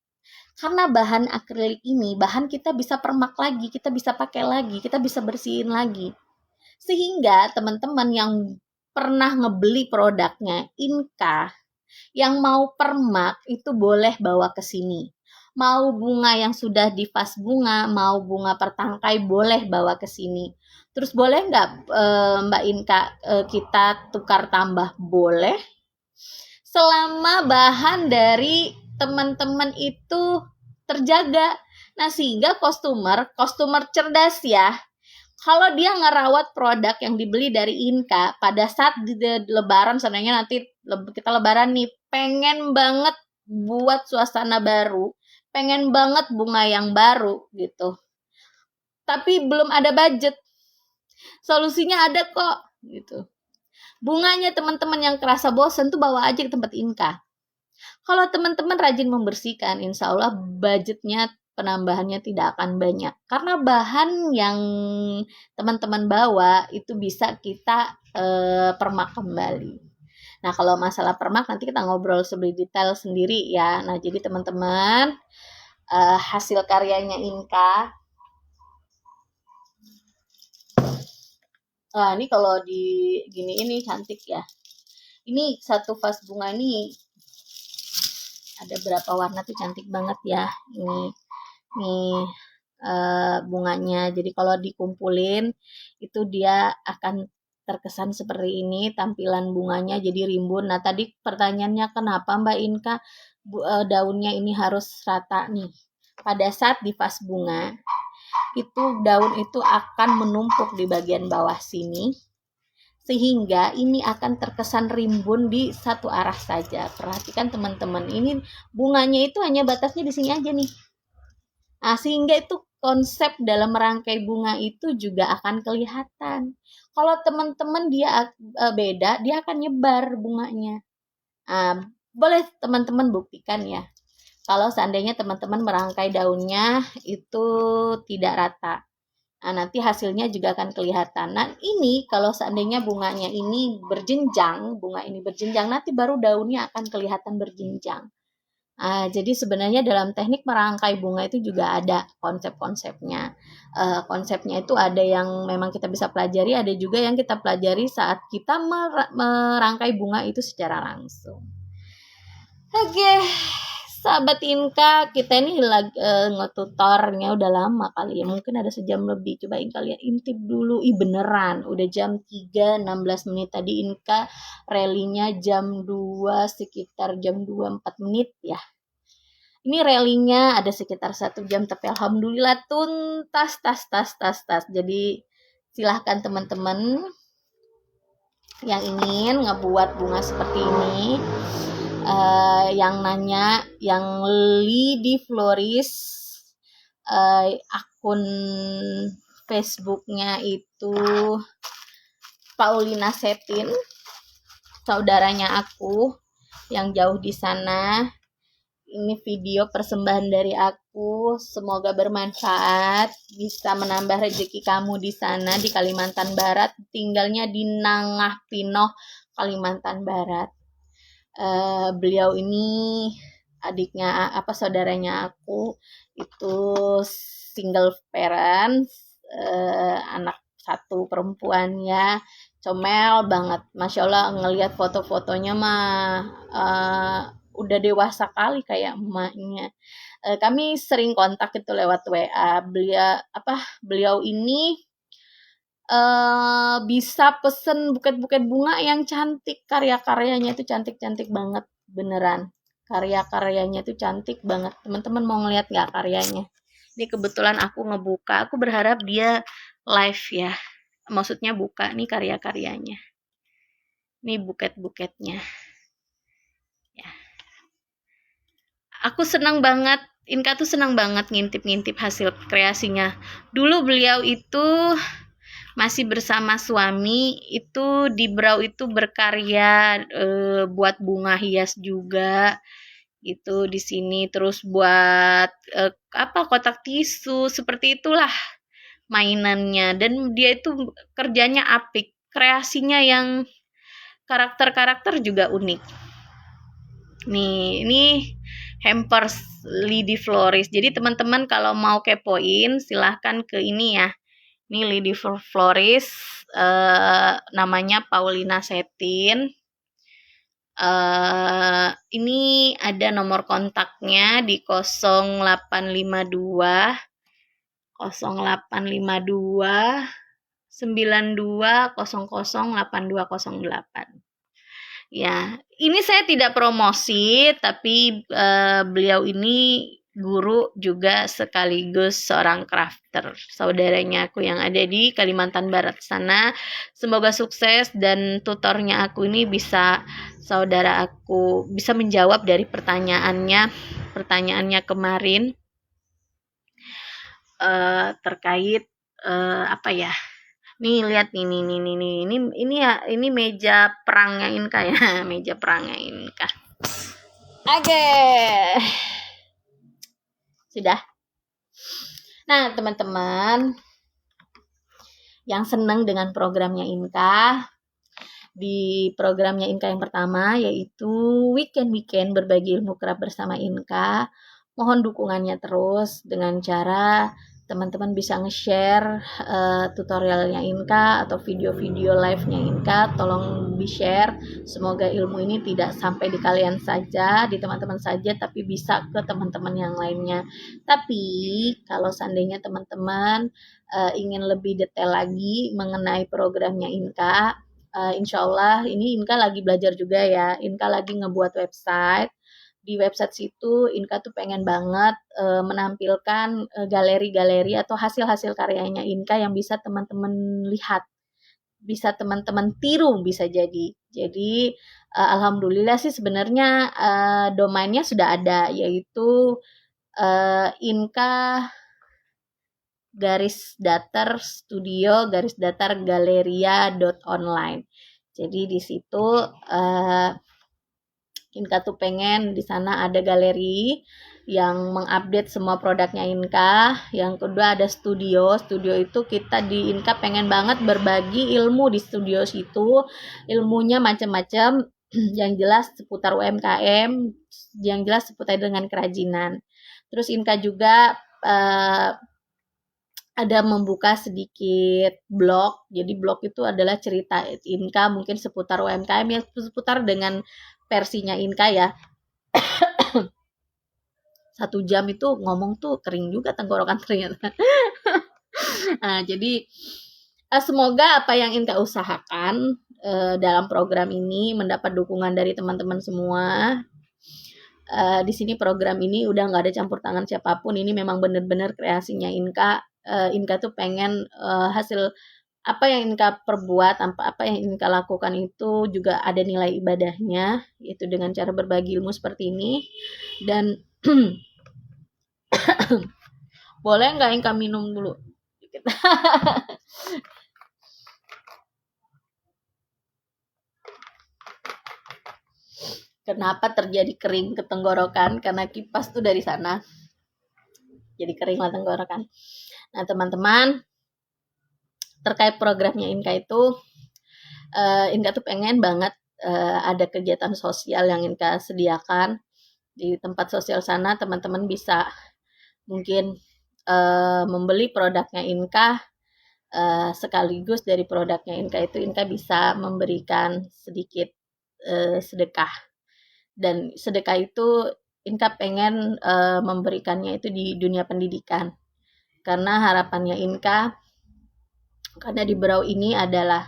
Karena bahan akrilik ini, bahan kita bisa permak lagi, kita bisa pakai lagi, kita bisa bersihin lagi. Sehingga teman-teman yang pernah ngebeli produknya Inka, yang mau permak itu boleh bawa ke sini. Mau bunga yang sudah di vas bunga, mau bunga pertangkai boleh bawa ke sini. Terus boleh nggak Mbak Inka kita tukar tambah? Boleh. Selama bahan dari teman-teman itu terjaga. Nah, sehingga customer cerdas ya. Kalau dia ngerawat produk yang dibeli dari Inka pada saat di lebaran, sebenarnya nanti kita lebaran nih, pengen banget buat suasana baru, pengen banget bunga yang baru gitu. Tapi belum ada budget. Solusinya ada kok gitu. Bunganya teman-teman yang kerasa bosen tuh bawa aja ke tempat Inka. Kalau teman-teman rajin membersihkan, insya Allah budgetnya penambahannya tidak akan banyak. Karena bahan yang teman-teman bawa itu bisa kita permak kembali. Nah, kalau masalah permak nanti kita ngobrol lebih detail sendiri ya. Nah, jadi teman-teman hasil karyanya Inka. Nah, ini kalau di gini ini cantik ya. Ini satu vas bunga ini ada berapa warna tuh cantik banget ya. Ini bunganya. Jadi kalau dikumpulin itu dia akan terkesan seperti ini tampilan bunganya, jadi rimbun. Nah, tadi pertanyaannya kenapa Mbak Inka daunnya ini harus rata nih. Pada saat di vas bunga itu daun itu akan menumpuk di bagian bawah sini, sehingga ini akan terkesan rimbun di satu arah saja. Perhatikan teman-teman, ini bunganya itu hanya batasnya di sini aja nih. Nah, sehingga itu konsep dalam merangkai bunga itu juga akan kelihatan. Kalau teman-teman dia beda, dia akan nyebar bunganya. Nah, boleh teman-teman buktikan ya. Kalau seandainya teman-teman merangkai daunnya itu tidak rata. Nah, nanti hasilnya juga akan kelihatan. Nah, ini kalau seandainya bunganya ini berjenjang, bunga ini berjenjang, nanti baru daunnya akan kelihatan berjenjang. Jadi sebenarnya dalam teknik merangkai bunga itu juga ada konsep-konsepnya. Konsepnya itu ada yang memang kita bisa pelajari, ada juga yang kita pelajari saat kita merangkai bunga itu secara langsung. Oke, sahabat Inka, kita ini lagi ngetutornya udah lama kali ya, mungkin ada sejam lebih. Coba Inka lihat, intip dulu. Beneran, udah jam 3.16 menit. Tadi Inka rallynya jam 2, sekitar jam 2.4 menit ya. Ini rallynya ada sekitar 1 jam, tapi alhamdulillah tuntas, tas. Jadi silahkan teman-teman yang ingin ngebuat bunga seperti ini, yang nanya, yang Lidi Floris, akun Facebooknya itu Paulina Setin, saudaranya aku yang jauh di sana. Ini video persembahan dari aku, semoga bermanfaat, bisa menambah rezeki kamu di sana di Kalimantan Barat, tinggalnya di Nangah Pinoh, Kalimantan Barat. Beliau ini adiknya saudaranya aku, itu single parent, anak satu perempuan ya, comel banget, masya Allah. Ngelihat foto-fotonya mah udah dewasa kali kayak emaknya. Kami sering kontak itu lewat WA. Beliau ini bisa pesen buket-buket bunga yang cantik, karya-karyanya itu cantik-cantik banget, beneran. Karya-karyanya itu cantik banget. Teman-teman mau ngeliat nggak karyanya? Ini kebetulan aku ngebuka, aku berharap dia live ya. Maksudnya buka nih karya-karyanya. Nih buket-buketnya. Ya. Aku senang banget Inka tuh senang banget ngintip-ngintip hasil kreasinya. Dulu beliau itu masih bersama suami, itu di Brau itu berkarya buat bunga hias juga itu di sini, terus buat kotak tisu seperti itulah mainannya, dan dia itu kerjanya apik, kreasinya yang karakter-karakter juga unik. Nih, ini hampers Lady Floris. Jadi teman-teman kalau mau kepoin silahkan ke ini ya. Ini Lady Floris, namanya Paulina Setin. Ini ada nomor kontaknya di 0852 92008208. Ya, ini saya tidak promosi, tapi beliau ini guru juga sekaligus seorang crafter, saudaranya aku yang ada di Kalimantan Barat sana. Semoga sukses dan tutornya aku ini bisa, saudara aku bisa menjawab dari pertanyaannya kemarin terkait apa ya. Nih lihat nih ini ya, ini meja perangnya Inka ya, meja perangnya Inka. Oke. Sudah. Nah, teman-teman yang senang dengan programnya Inka, di programnya Inka yang pertama yaitu weekend berbagi ilmu kerap bersama Inka. Mohon dukungannya terus dengan cara teman-teman bisa nge-share tutorialnya Inka atau video-video live-nya Inka, tolong di-share. Semoga ilmu ini tidak sampai di kalian saja, di teman-teman saja, tapi bisa ke teman-teman yang lainnya. Tapi kalau seandainya teman-teman ingin lebih detail lagi mengenai programnya Inka, insya Allah ini Inka lagi belajar juga ya. Inka lagi ngebuat website. Di website situ Inka tuh pengen banget menampilkan galeri-galeri atau hasil-hasil karyanya Inka yang bisa teman-teman lihat, bisa teman-teman tiru, bisa jadi. Jadi alhamdulillah sih sebenarnya domainnya sudah ada, yaitu Inka _studio_galeria.online. Jadi di situ Inka tuh pengen di sana ada galeri yang mengupdate semua produknya Inka. Yang kedua ada studio itu kita di Inka pengen banget berbagi ilmu di studio situ. Ilmunya macam-macam, yang jelas seputar UMKM, yang jelas seputar dengan kerajinan. Terus Inka juga ada membuka sedikit blog. Jadi blog itu adalah cerita Inka mungkin seputar UMKM, yang seputar dengan versinya Inka ya. 1 jam itu ngomong tuh kering juga tenggorokan ternyata. Nah, jadi semoga apa yang Inka usahakan dalam program ini mendapat dukungan dari teman-teman semua. Di sini program ini udah nggak ada campur tangan siapapun. Ini memang benar-benar kreasinya Inka. Inka tuh pengen hasil apa yang Inka perbuat, apa yang Inka lakukan itu juga ada nilai ibadahnya, yaitu dengan cara berbagi ilmu seperti ini. Dan boleh nggak Inka minum dulu? Kenapa terjadi kering ke tenggorokan? Karena kipas tuh dari sana. Jadi kering lah tenggorokan. Nah, teman-teman, terkait programnya Inka itu, Inka tuh pengen banget ada kegiatan sosial yang Inka sediakan. Di tempat sosial sana teman-teman bisa mungkin membeli produknya Inka, sekaligus dari produknya Inka itu Inka bisa memberikan sedikit sedekah. Dan sedekah itu Inka pengen memberikannya itu di dunia pendidikan. Karena harapannya Inka, karena di Berau ini adalah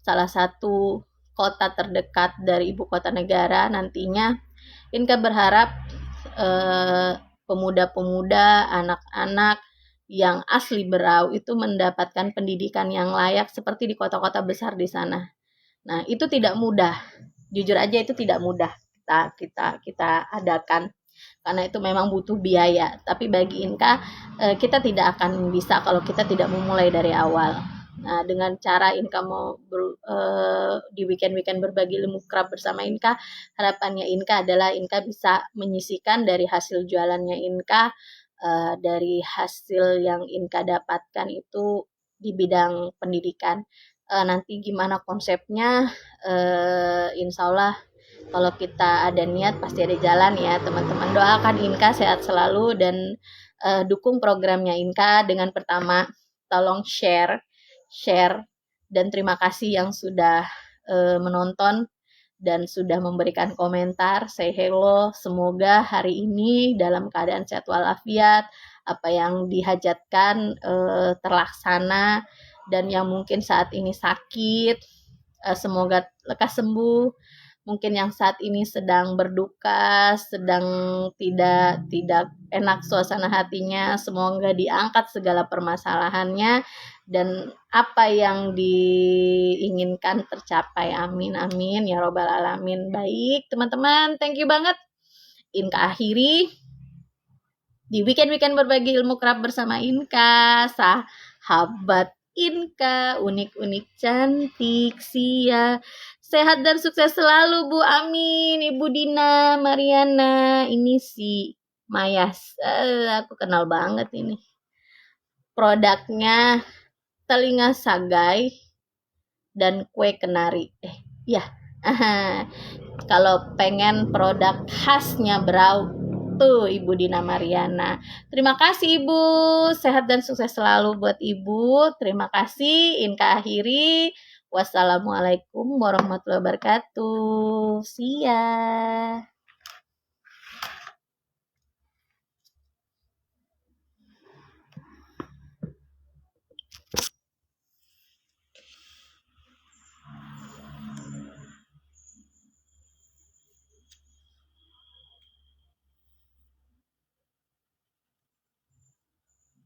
salah satu kota terdekat dari ibu kota negara, nantinya Inka berharap pemuda-pemuda, anak-anak yang asli Berau itu mendapatkan pendidikan yang layak seperti di kota-kota besar di sana. Nah, itu tidak mudah. Jujur aja itu tidak mudah kita adakan. karena itu memang butuh biaya. Tapi bagi Inka, kita tidak akan bisa kalau kita tidak memulai dari awal. Nah, dengan cara Inka mau di weekend-weekend berbagi ilmu kerap bersama Inka, harapannya Inka adalah Inka bisa menyisihkan dari hasil jualannya Inka, dari hasil yang Inka dapatkan itu di bidang pendidikan. Nanti gimana konsepnya, insya Allah kalau kita ada niat pasti ada jalan ya teman-teman. Doakan Inka sehat selalu dan dukung programnya Inka dengan pertama tolong share dan terima kasih yang sudah menonton dan sudah memberikan komentar, say hello. Semoga hari ini dalam keadaan sehat walafiat, apa yang dihajatkan terlaksana, dan yang mungkin saat ini sakit, semoga lekas sembuh. Mungkin yang saat ini sedang berduka, sedang tidak enak suasana hatinya, semoga diangkat segala permasalahannya dan apa yang diinginkan tercapai. Amin amin ya robbal alamin. Baik teman-teman, thank you banget. Inka akhiri di weekend berbagi ilmu kerap bersama Inka, sahabat Inka, unik-unik cantik sia. Sehat dan sukses selalu Bu, amin. Ibu Dina, Mariana, ini si Mayas, aku kenal banget ini. Produknya telinga sagai dan kue kenari. Ya, kalau pengen produk khasnya Brau, tuh Ibu Dina Mariana. Terima kasih Ibu, sehat dan sukses selalu buat Ibu. Terima kasih, Inka akhiri. Wassalamualaikum warahmatullahi wabarakatuh. See ya.